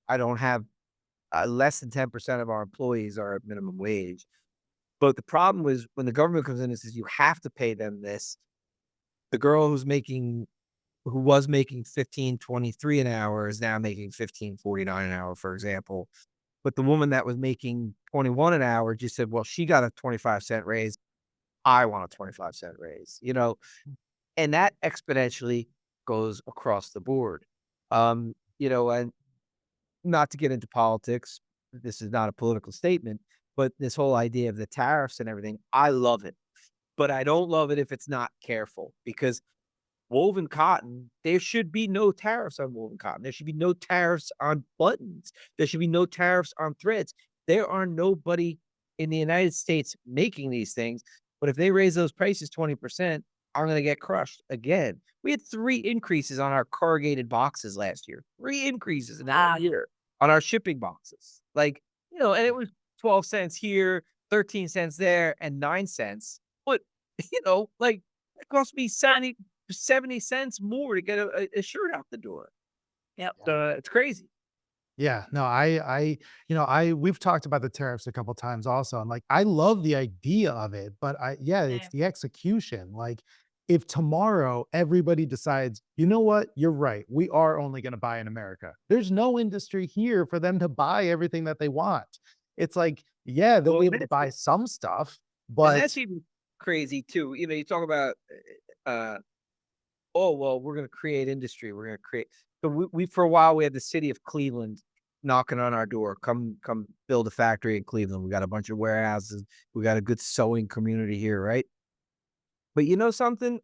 Speaker 4: I don't have less than 10% of our employees are at minimum wage. But the problem was when the government comes in and says you have to pay them this, the girl who was making 15.23 an hour is now making 15.49 an hour, for example. But the woman that was making 21 an hour just said, well, she got a 25-cent raise. I want a 25-cent raise, and that exponentially goes across the board. And not to get into politics, this is not a political statement, but this whole idea of the tariffs and everything, I love it. But I don't love it if it's not careful because woven cotton, there should be no tariffs on woven cotton. There should be no tariffs on buttons. There should be no tariffs on threads. There are nobody in the United States making these things. But if they raise those prices 20%, I'm going to get crushed again. We had 3 increases on our corrugated boxes last year. 3 increases in that year on our shipping boxes. And it was 12 cents here, 13 cents there, and 9 cents. But, it cost me 70 cents more to get a shirt out the door.
Speaker 1: Yep.
Speaker 4: It's crazy.
Speaker 5: Yeah, no, we've talked about the tariffs a couple times also. And like, I love the idea of it, but it's
Speaker 1: Same.
Speaker 5: the execution. Like, if tomorrow everybody decides, you know what, you're right, we are only going to buy in America. There's no industry here for them to buy everything that they want. It's like, yeah, they'll
Speaker 4: Well,
Speaker 5: be able to buy some stuff,
Speaker 4: and
Speaker 5: but
Speaker 4: that's even crazy too. You talk about, uh, oh, well, we're going to create industry. We're going to create. So we for a while we had the city of Cleveland knocking on our door. Come build a factory in Cleveland. We got a bunch of warehouses. We got a good sewing community here, right? But you know something?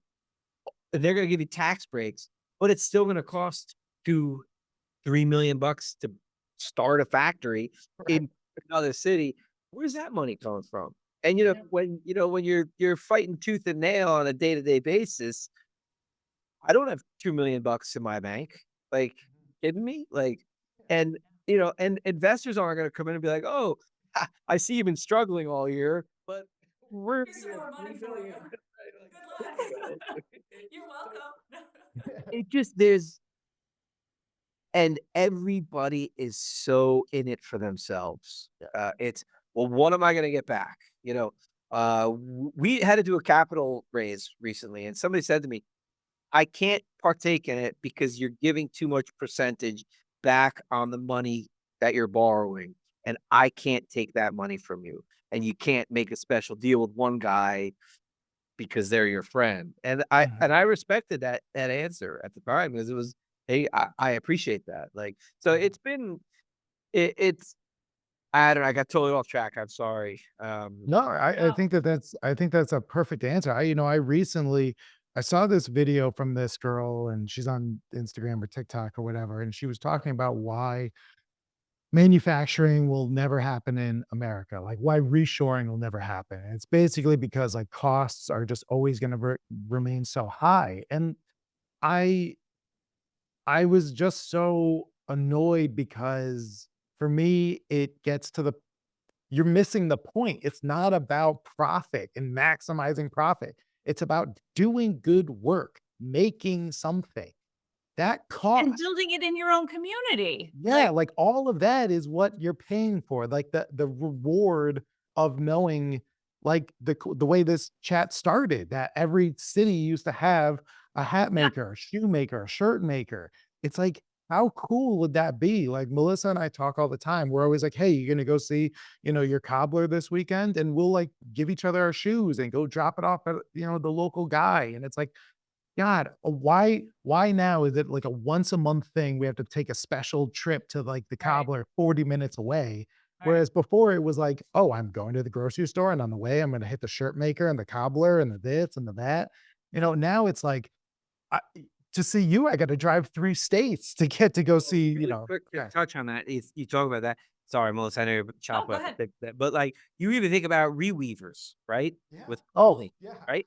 Speaker 4: They're going to give you tax breaks, but it's still going to cost $2-3 million to start a factory in another city. Where's that money coming from? And when you're fighting tooth and nail on a day-to-day basis, I don't have $2 million in my bank. Like, kidding me? And investors aren't going to come in and be like, "Oh, I see you've been struggling all year, but we're
Speaker 1: Here's some more money for you. Good luck. You're welcome.
Speaker 4: it just there's and everybody is so in it for themselves. It's well, what am I going to get back? We had to do a capital raise recently, and somebody said to me, I can't partake in it because you're giving too much percentage back on the money that you're borrowing, and I can't take that money from you. And you can't make a special deal with one guy because they're your friend. And I
Speaker 5: Mhm.
Speaker 4: and I respected that answer at the time because it was, hey, I appreciate that. So
Speaker 5: Mhm.
Speaker 4: it's been it's I don't know, I got totally off track. I'm sorry.
Speaker 5: No, I
Speaker 1: No.
Speaker 5: think that's a perfect answer. I recently I saw this video from this girl and she's on Instagram or TikTok or whatever, and she was talking about why manufacturing will never happen in America, like why reshoring will never happen. And it's basically because like costs are just always going to remain so high. And I I was just so annoyed because for me it gets to the you're missing the point. It's not about profit and maximizing profit. It's about doing good work, making something. That
Speaker 1: And
Speaker 5: costs.
Speaker 1: building it in your own community.
Speaker 5: Yeah, like all of that is what you're paying for. Like the reward of knowing like the way this chat started, that every city used to have a hat
Speaker 1: Yeah.
Speaker 5: maker, a shoe maker, a shirt maker. It's like, how cool would that be? Like Melissa and I talk all the time. We're always like, hey, you're gonna go see, your cobbler this weekend, and we'll like give each other our shoes and go drop it off at, the local guy. And it's like, God, why now is it like a once a month thing? We have to take a special trip to like the
Speaker 1: Right.
Speaker 5: cobbler 40 minutes away. Whereas before it was like, oh, I'm going to the grocery store and on the way, I'm going to hit the shirt maker and the cobbler and the this and the that. Now it's like, I, to see you, I got to drive 3 states to get to go see,
Speaker 4: Really quick to
Speaker 5: yeah.
Speaker 4: touch on that is you talk about that. Sorry, Melissa, I know you're
Speaker 1: Oh,
Speaker 4: chop
Speaker 1: go
Speaker 4: up,
Speaker 1: ahead.
Speaker 4: but like you even think about reweavers, right?
Speaker 2: Yeah.
Speaker 4: With
Speaker 5: Oh,
Speaker 4: clothing,
Speaker 2: Yeah.
Speaker 4: right?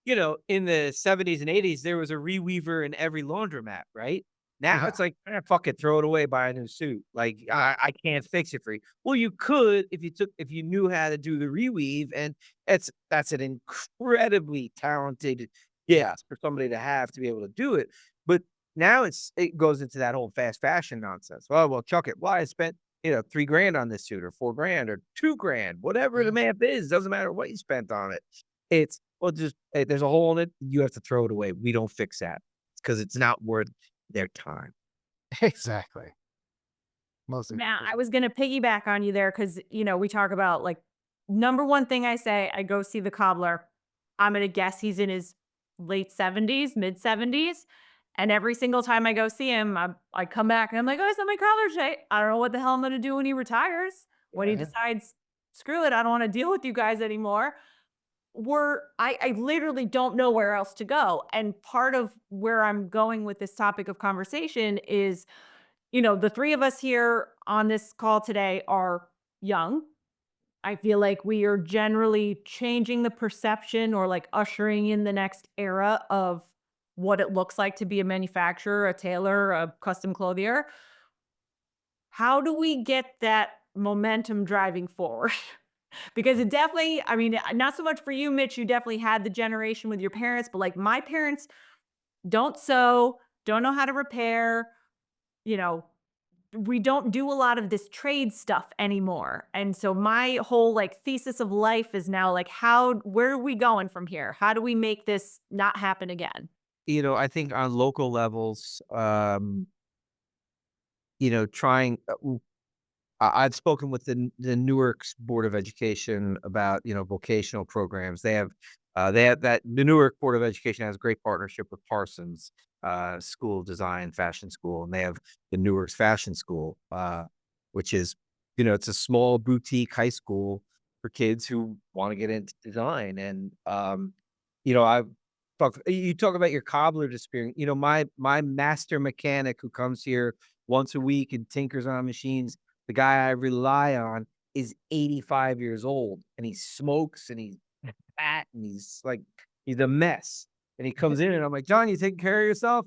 Speaker 4: In the 70s and 80s, there was a reweaver in every laundromat, right? Now
Speaker 5: yeah.
Speaker 4: it's like, fuck it, throw it away, buy a new suit. Like I can't fix it for you. Well, you could if you knew how to do the reweave, and that's an incredibly talented for somebody to have to be able to do it. But now it goes into that whole fast fashion nonsense. Well, chuck it. Well, I spent $3 grand on this suit, or $4 grand, or $2 grand, whatever the math is. Doesn't matter what you spent on it. It's well, just hey, there's a hole in it. You have to throw it away. We don't fix that because it's not worth their time.
Speaker 5: Exactly. Mostly.
Speaker 1: Now, I was gonna piggyback on you there because we talk about like number one thing I say, I go see the cobbler. I'm gonna guess he's in his late 70s, mid 70s. And every single time I go see him, I come back and I'm like, oh, it's not my cobbler today. I don't know what the hell I'm gonna do when he retires. When he
Speaker 5: Yeah.
Speaker 1: decides, screw it, I don't want to deal with you guys anymore. I literally don't know where else to go. And part of where I'm going with this topic of conversation is the three of us here on this call today are young. I feel like we are generally changing the perception or like ushering in the next era of what it looks like to be a manufacturer, a tailor, a custom clothier. How do we get that momentum driving forward? Because it definitely, I mean, not so much for you, Mitch. You definitely had the generation with your parents, but like my parents don't sew, don't know how to repair, you know, we don't do a lot of this trade stuff anymore. And so my whole like thesis of life is now like where are we going from here? How do we make this not happen again?
Speaker 4: I think on local levels, trying. I've spoken with the Newark's Board of Education about vocational programs. They have that the Newark Board of Education has a great partnership with Parsons School of Design Fashion School, and they have the Newark's Fashion School, which is it's a small boutique high school for kids who want to get into design. And I've you talk about your cobbler experience. My master mechanic who comes here once a week and tinkers on machines, the guy I rely on is 85 years old, and he smokes and he's fat and he's a mess. And he comes in and I'm like, John, you taking care of yourself?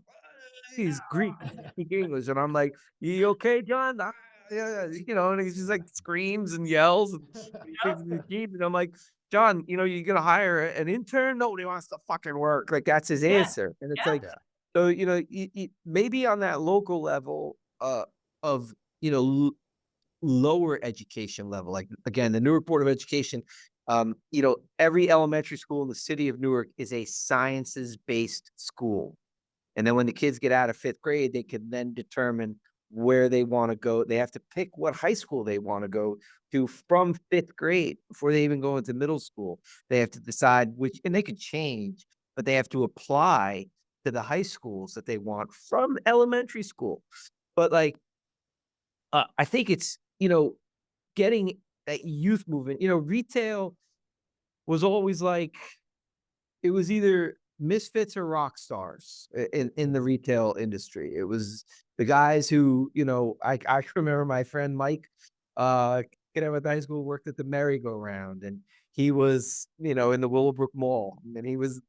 Speaker 4: He's Greek, speak English. And I'm like, you okay, John? Yeah, and he's just like screams and yells and he fixes his teeth. And I'm like, John, you're gonna hire an intern? Nobody wants to fucking work. Like that's his
Speaker 1: Yeah.
Speaker 4: answer. And it's
Speaker 1: Yeah.
Speaker 4: like, so maybe on that local level of lower education level, like again, the Newark Board of Education, every elementary school in the city of Newark is a sciences-based school. And then when the kids get out of 5th grade, they can then determine where they want to go. They have to pick what high school they want to go to from 5th grade before they even go into middle school. They have to decide which, and they could change, but they have to apply to the high schools that they want from elementary school. But like, I think it's, getting that youth movement. Retail was always like, it was either misfits or rock stars in the retail industry. It was the guys who, I remember my friend Mike, kid I went to high school, worked at the merry-go-round, and he was, in the Willowbrook Mall, and he was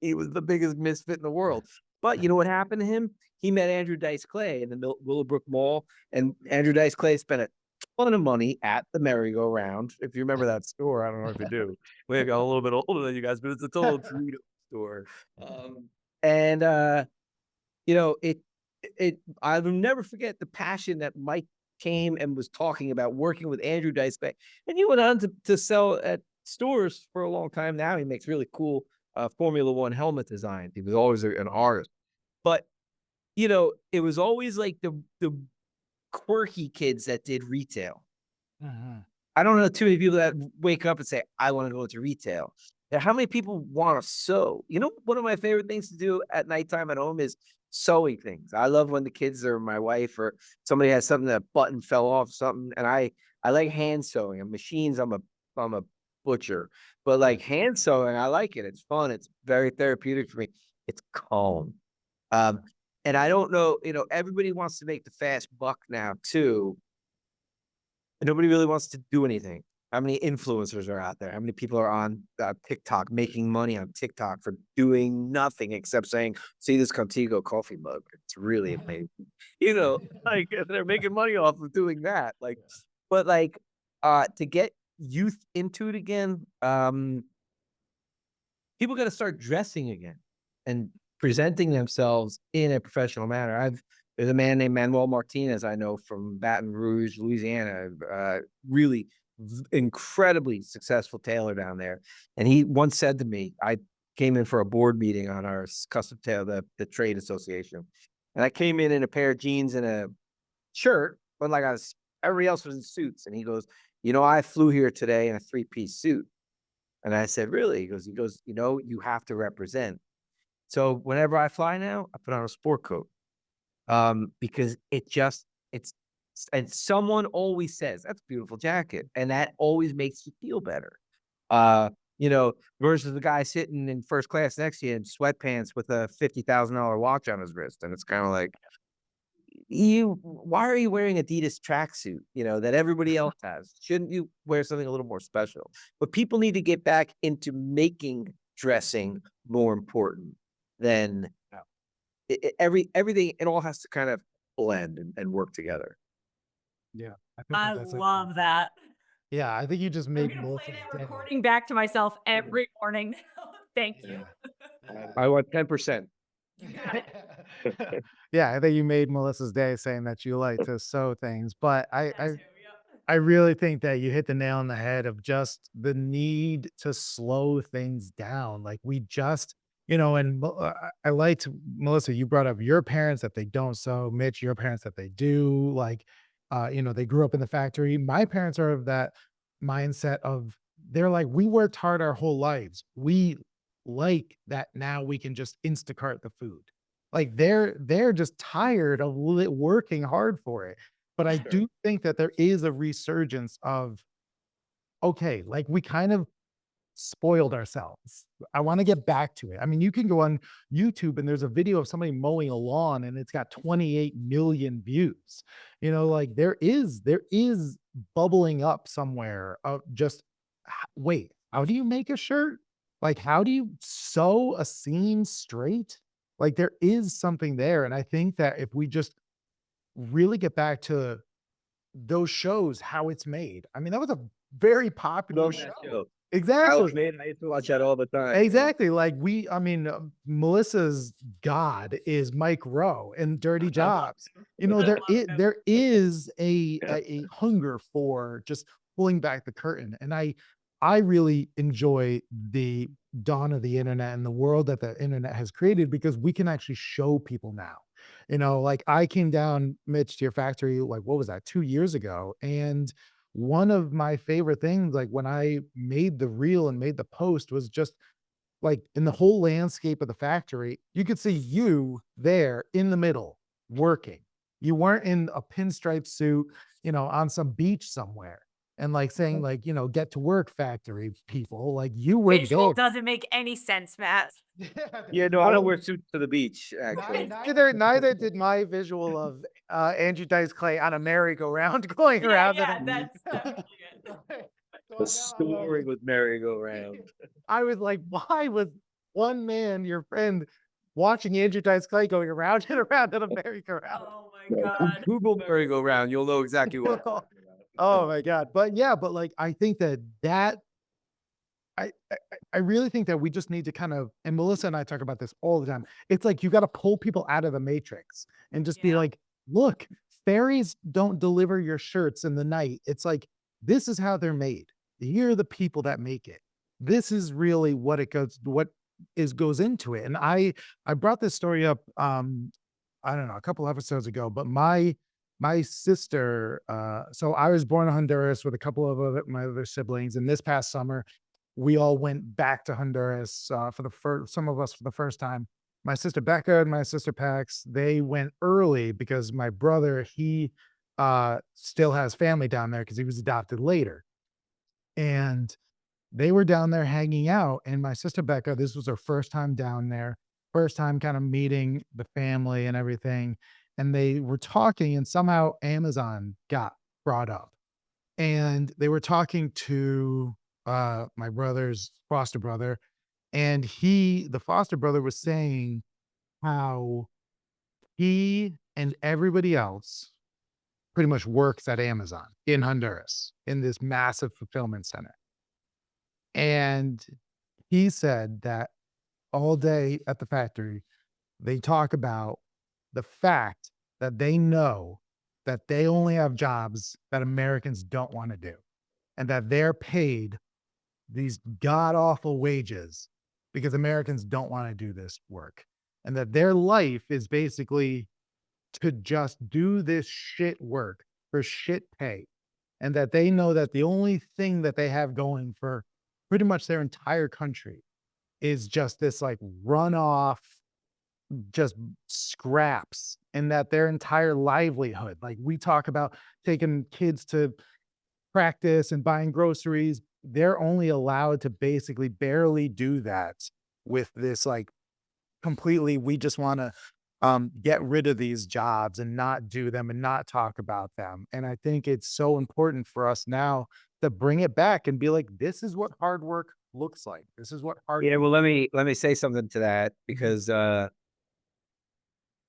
Speaker 4: the biggest misfit in the world. But you know what happened to him? He met Andrew Dice Clay in the Willowbrook Mall, and Andrew Dice Clay spent a ton of money at the merry-go-round. If you remember that store, I don't know if you do. We got a little bit older than you guys, but it's a total Dorito store. And I'll never forget the passion that Mike came and was talking about working with Andrew Dice Clay. And he went on to sell at stores for a long time. Now he makes really cool Formula One helmet designs. He was always an artist. But it was always like the quirky kids that did retail. I don't know too many people that wake up and say, I want to go into retail. How many people want to sew? One of my favorite things to do at nighttime at home is sewing things. I love when the kids or my wife or somebody has something, that button fell off something, and I like hand sewing. And machines, I'm a butcher, but like hand sewing, I like it. It's fun. It's very therapeutic for me. It's calm. Um, and I don't know, everybody wants to make the fast buck now too. And nobody really wants to do anything. How many influencers are out there? How many people are on TikTok making money on TikTok for doing nothing except saying, "See this Contigo coffee mug? It's really amazing." Like they're making money off of doing that. Like, but like, to get youth into it again, people got to start dressing again and presenting themselves in a professional manner. There's a man named Manuel Martinez I know from Baton Rouge, Louisiana, really incredibly successful tailor down there. And he once said to me, I came in for a board meeting on our custom tailor, the trade association. And I came in a pair of jeans and a shirt, but like everybody else was in suits. And he goes, I flew here today in a 3-piece suit. And I said, really? He goes, you have to represent. So whenever I fly now, I put on a sport coat. Because it's and someone always says, "That's a beautiful jacket." And that always makes you feel better. Versus the guy sitting in first class next to you in sweatpants with a $50,000 watch on his wrist. And it's kind of like, why are you wearing Adidas tracksuit, that everybody else has? Shouldn't you wear something a little more special? But people need to get back into making dressing more important than everything. It all has to kind of blend and work together.
Speaker 5: Yeah, I think
Speaker 1: I
Speaker 5: that's
Speaker 1: love that.
Speaker 5: yeah, I think you just
Speaker 1: I'm
Speaker 5: made
Speaker 1: gonna
Speaker 5: Melissa's
Speaker 1: play that
Speaker 5: day.
Speaker 1: recording back to myself every morning now. Thank you.
Speaker 4: I want 10%.
Speaker 1: You got it.
Speaker 5: Yeah, I think you made Melissa's day saying that you like to sew things, but
Speaker 1: That too, yep.
Speaker 5: I really think that you hit the nail on the head of just the need to slow things down. Like we just, and I liked Melissa, you brought up your parents that they don't sew, Mitch, your parents that they do. Like, they grew up in the factory. My parents are of that mindset of they're like, we worked hard our whole lives. We like that now we can just Instacart the food. Like they're just tired of working hard for it. But I
Speaker 4: Sure.
Speaker 5: do think that there is a resurgence of, okay, like we kind of spoiled ourselves. I want to get back to it. I mean, you can go on YouTube and there's a video of somebody mowing a lawn and it's got 28 million views. Like there is bubbling up somewhere of just wait, how do you make a shirt? Like how do you sew a seam straight? Like there is something there. And I think that if we just really get back to those shows, how it's made. I mean, that was a very popular
Speaker 4: Love
Speaker 5: show.
Speaker 4: that show.
Speaker 5: Exactly.
Speaker 4: Man, I used to watch that all the time.
Speaker 5: Exactly. Like Melissa's God is Mike Rowe in Dirty Jobs. There is a hunger for just pulling back the curtain. And I really enjoy the dawn of the internet and the world that the internet has created because we can actually show people now. Like I came down, Mitch, to your factory, like what was that, 2 years ago? And one of my favorite things, like when I made the reel and made the post, was just like in the whole landscape of the factory, you could see you there in the middle working. You weren't in a pinstripe suit, on some beach somewhere and like saying like, get to work factory people, like you were
Speaker 1: Visual
Speaker 5: there.
Speaker 1: doesn't make any sense, Matt.
Speaker 4: Yeah, no, I don't wear suits to the beach, actually.
Speaker 5: Neither did my visual of Andrew Dice Clay on a merry-go-round going around.
Speaker 1: Yeah, that's definitely it.
Speaker 4: The story with merry-go-round.
Speaker 5: I was like, why was one man, your friend, watching Andrew Dice Clay going around and around in a merry-go-round?
Speaker 1: Oh my God.
Speaker 4: Google merry-go-round, you'll know exactly what I'm talking about.
Speaker 5: Oh my God. But yeah, but like I think that I really think that we just need to kind of, and Melissa and I talk about this all the time. It's like you got to pull people out of the matrix and just be
Speaker 1: Yeah.
Speaker 5: like, look, fairies don't deliver your shirts in the night. It's like, this is how they're made. Here are the people that make it. This is really what goes into it. And I brought this story up, I don't know, a couple episodes ago, but my sister, so I was born in Honduras with a couple of my other siblings. And this past summer, we all went back to Honduras some of us for the first time. my sister Becca and my sister Pax, they went early because my brother, he still has family down there because he was adopted later. And they were down there hanging out. And my sister Becca, this was her first time down there, first time kind of meeting the family and everything. And they were talking, and somehow Amazon got brought up. And they were talking to my brother's foster brother, and the foster brother was saying how he and everybody else pretty much works at Amazon in Honduras in this massive fulfillment center. And he said that all day at the factory, they talk about the fact that they know that they only have jobs that Americans don't want to do, and that they're paid these god awful wages because Americans don't want to do this work, and that their life is basically to just do this shit work for shit pay. And that they know that the only thing that they have going for pretty much their entire country is just this like runoff, just scraps, and that their entire livelihood, like we talk about taking kids to practice and buying groceries, they're only allowed to basically barely do that with this like completely, we just want to get rid of these jobs and not do them and not talk about them. And I think it's so important for us now to bring it back and be like, this is what hard work looks like. This is what hard
Speaker 4: Yeah, well, let me say something to that because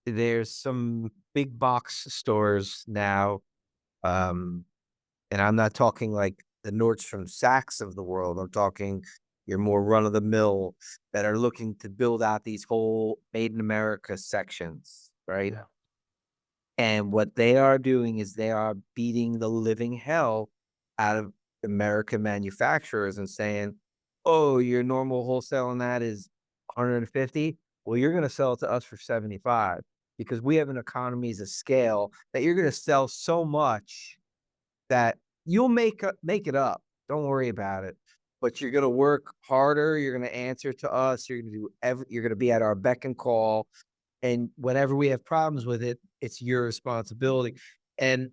Speaker 4: there's some big box stores now, um, and I'm not talking like the Nordstrom Saks of the world. I'm talking your more run of the mill that are looking to build out these whole made in America sections, right?
Speaker 5: Yeah.
Speaker 4: And what they are doing is they are beating the living hell out of American manufacturers and saying, "Oh, your normal wholesale on that is 150. Well, you're going to sell it to us for 75 because we have an economies of scale that you're going to sell so much that you'll make it up. Don't worry about it. But you're going to work harder. You're going to answer to us. You're going to you're going to be at our beck and call. And whenever we have problems with it, it's your responsibility." And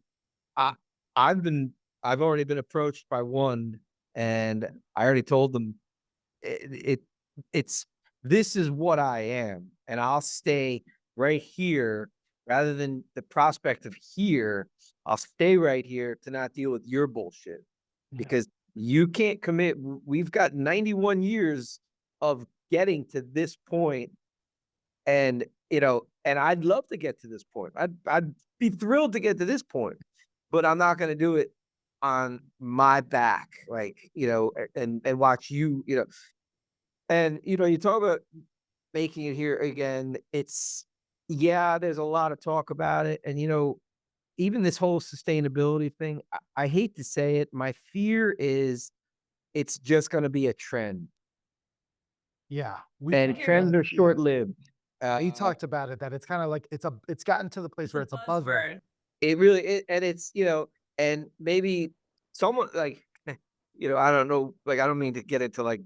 Speaker 4: I, I've been, I've already been approached by one, and I already told them it it's this is what I am, and I'll stay right here rather than the prospect of here. I'll stay right here to not deal with your bullshit
Speaker 5: Yeah.
Speaker 4: because you can't commit. We've got 91 years of getting to this point, and and I'd love to get to this point. I'd be thrilled to get to this point, but I'm not going to do it on my back, like and watch you, and you talk about making it here again. It's yeah, there's a lot of talk about it, and even this whole sustainability thing. I hate to say it, my fear is it's just going to be a trend,
Speaker 5: Yeah.
Speaker 4: and trends are short lived.
Speaker 5: We talked about it, that it's kind of like it's gotten to the place where it's a buzzword.
Speaker 4: It really and it's, and maybe someone like, I don't know, like, I don't mean to get into like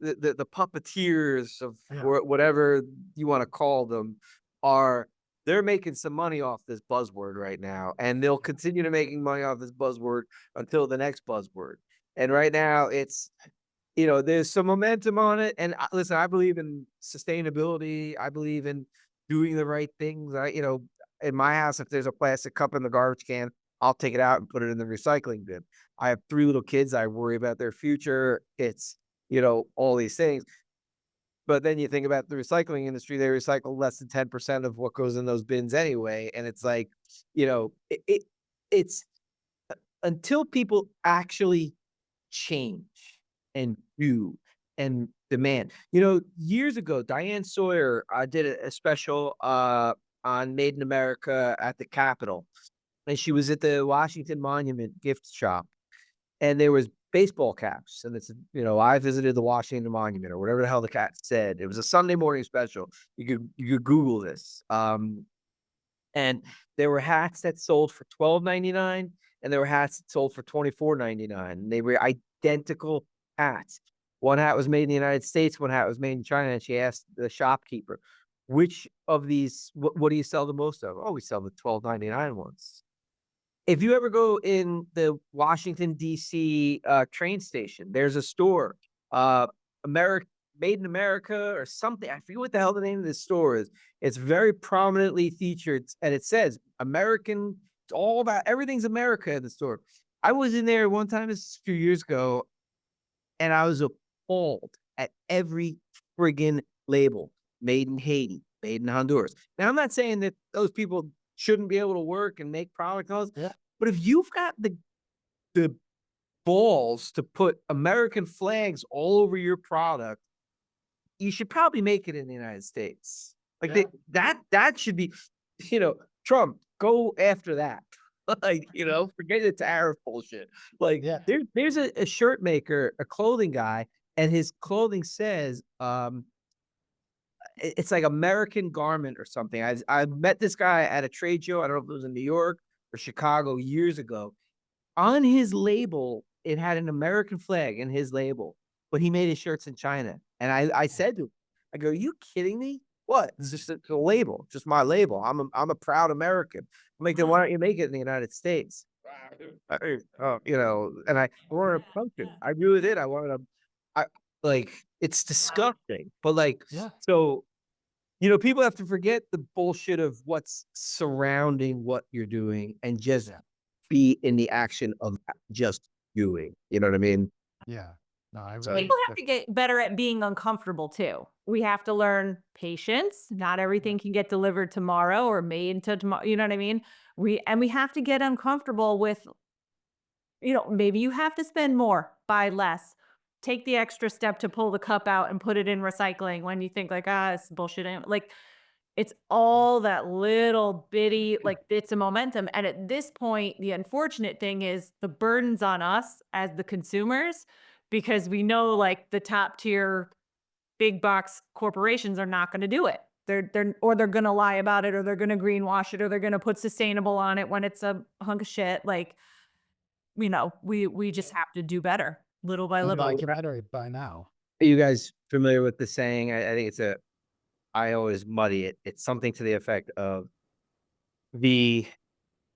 Speaker 4: the puppeteers of
Speaker 5: Yeah.
Speaker 4: whatever you want to call them they're making some money off this buzzword right now, and they'll continue to making money off this buzzword until the next buzzword. And right now it's, there's some momentum on it. And listen, I believe in sustainability. I believe in doing the right things. In my house, if there's a plastic cup in the garbage can, I'll take it out and put it in the recycling bin. I have 3 little kids. I worry about their future. It's, all these things. But then you think about the recycling industry, they recycle less than 10% of what goes in those bins anyway. And it's like, it's until people actually change and do and demand. Years ago, Diane Sawyer did a special on Made in America at the Capitol, and she was at the Washington Monument gift shop, and there was baseball caps, and it's I visited the Washington Monument or whatever the hell the cat said. It was a Sunday morning special. You could Google this. And there were hats that sold for $12.99, and there were hats that sold for $24.99. And they were identical hats. One hat was made in the United States, one hat was made in China, and she asked the shopkeeper, which of these, what do you sell the most of? Oh, we sell the $12.99 ones. If you ever go in the Washington, D.C. Train station, there's a store, America, Made in America or something. I forget what the hell the name of this store is. It's very prominently featured, and it says American. It's all about everything's America in the store. I was in there one time, this a few years ago, and I was appalled at every friggin' label. Made in Haiti, made in Honduras. Now, I'm not saying that those people shouldn't be able to work and make product,
Speaker 5: Yeah.
Speaker 4: but if you've got the balls to put American flags all over your product, you should probably make it in the United States. Like that should be, Trump, go after that. Like, forget the tariff bullshit. Like
Speaker 5: Yeah.
Speaker 4: there's a shirt maker, a clothing guy, and his clothing says, it's like American Garment or something. I met this guy at a trade show. I don't know if it was in New York or Chicago years ago. On his label, it had an American flag in his label, but he made his shirts in China. And I said to him, I go, "Are you kidding me? What? It's just a label, just my label. I'm a proud American." I'm like, "Then why don't you make it in the United States?" And I wanted to punch him. I really did. I wanted to. It's disgusting, but
Speaker 5: Yeah.
Speaker 4: so people have to forget the bullshit of what's surrounding what you're doing and just be in the action of just doing. You know what I mean?
Speaker 5: Yeah. No, I
Speaker 4: So-
Speaker 5: really.
Speaker 1: People have to get better at being uncomfortable too. We have to learn patience. Not everything can get delivered tomorrow or made to tomorrow. You know what I mean? We have to get uncomfortable with, maybe you have to spend more, buy less. Take the extra step to pull the cup out and put it in recycling when you think like, it's bullshit. Like it's all that little bitty like bits of momentum. And at this point, the unfortunate thing is the burden's on us as the consumers, because we know like the top tier big box corporations are not going to do it. They're going to lie about it, or they're going to greenwash it, or they're going to put sustainable on it when it's a hunk of shit. Like, we just have to do better little by little.
Speaker 5: Documentary by now.
Speaker 4: Are you guys familiar with the saying? I think I always muddy it. It's something to the effect of the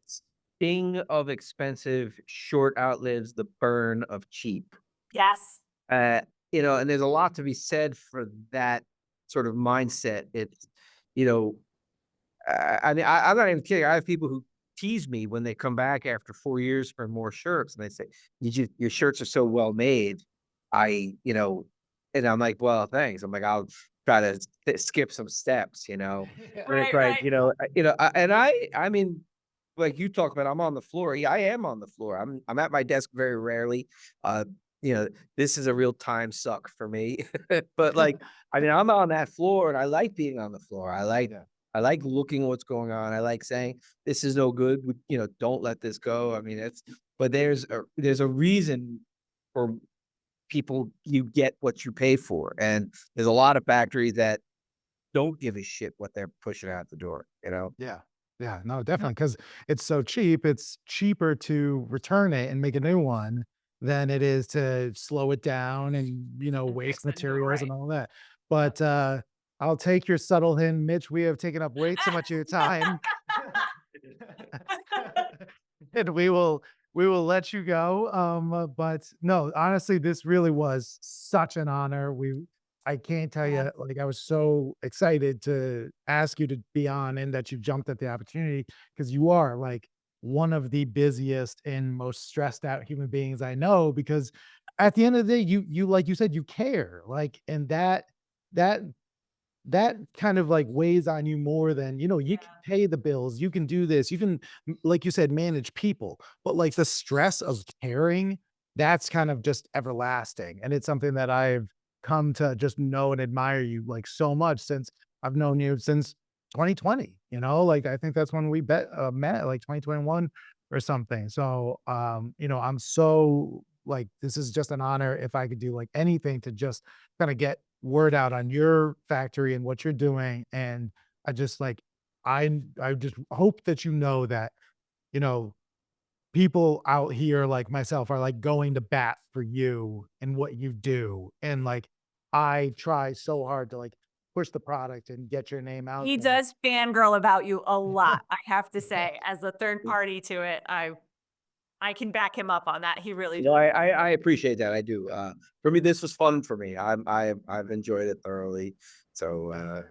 Speaker 4: sting of expensive short outlives the burn of cheap.
Speaker 1: Yes.
Speaker 4: And there's a lot to be said for that sort of mindset. It's, I'm not even kidding. I have people who tease me when they come back after 4 years for more shirts, and they say, your shirts are so well made. And I'm like, well, thanks. I'm like, I'll try to skip some steps, And it's
Speaker 1: Right.
Speaker 4: I mean, like you talk about, I'm on the floor. Yeah, I am on the floor. I'm at my desk very rarely. This is a real time suck for me. But I'm on that floor, and I like being on the floor. I like looking at what's going on. I like saying, this is no good. Don't let this go. I mean, but there's a reason for people, you get what you pay for. And there's a lot of factories that don't give a shit what they're pushing out the door,
Speaker 5: Yeah. Yeah. No, definitely. Because it's so cheap. It's cheaper to return it and make a new one than it is to slow it down and, waste
Speaker 1: fix it,
Speaker 5: materials
Speaker 1: right.
Speaker 5: and all that. But I'll take your subtle hint, Mitch. We have taken up way too much of your time. And we will let you go. But no, honestly, this really was such an honor. I can't tell you, like, I was so excited to ask you to be on, and that you jumped at the opportunity, because you are like one of the busiest and most stressed out human beings I know. Because at the end of the day, you like you said, you care, like, and that that kind of like weighs on you more than, you can pay the bills, you can do this, you can, like you said, manage people, but like the stress of caring, that's kind of just everlasting. And it's something that I've come to just know and admire you like so much since I've known you since 2020, like I think that's when we met, like 2021 or something. So, I'm so like, this is just an honor if I could do like anything to just kind of get word out on your factory and what you're doing. And I just like, I just hope that that, you know, people out here like myself are like going to bat for you and what you do. And like, I try so hard to like push the product and get your name out
Speaker 1: He
Speaker 5: there.
Speaker 1: does fangirl about you a lot, I have to say. As a third party to it, I can back him up on that. He really
Speaker 4: You
Speaker 1: does.
Speaker 4: know, I appreciate that. I do. For me, this was fun for me. I've enjoyed it thoroughly. So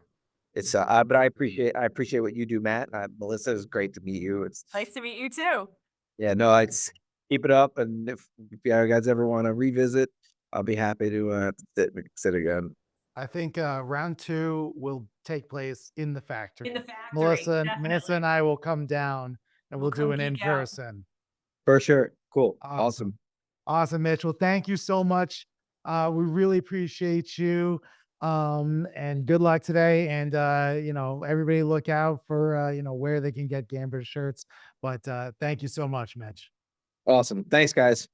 Speaker 4: it's but I appreciate what you do, Matt. Melissa, it's great to meet you. It's
Speaker 1: Nice to meet you too.
Speaker 4: yeah, no, it's keep it up. And if you guys ever want to revisit, I'll be happy to sit again.
Speaker 5: I think round 2 will take place in the factory.
Speaker 1: In the factory,
Speaker 5: Melissa
Speaker 1: definitely.
Speaker 5: and I will come down and
Speaker 1: We'll
Speaker 5: we'll do
Speaker 1: come
Speaker 5: an in
Speaker 1: geek out.
Speaker 5: person.
Speaker 4: For sure. Cool.
Speaker 5: Awesome. Awesome, Mitch. Well, thank you so much. We really appreciate you. And good luck today. And everybody look out for where they can get Gambert shirts. But thank you so much, Mitch.
Speaker 4: Awesome. Thanks, guys.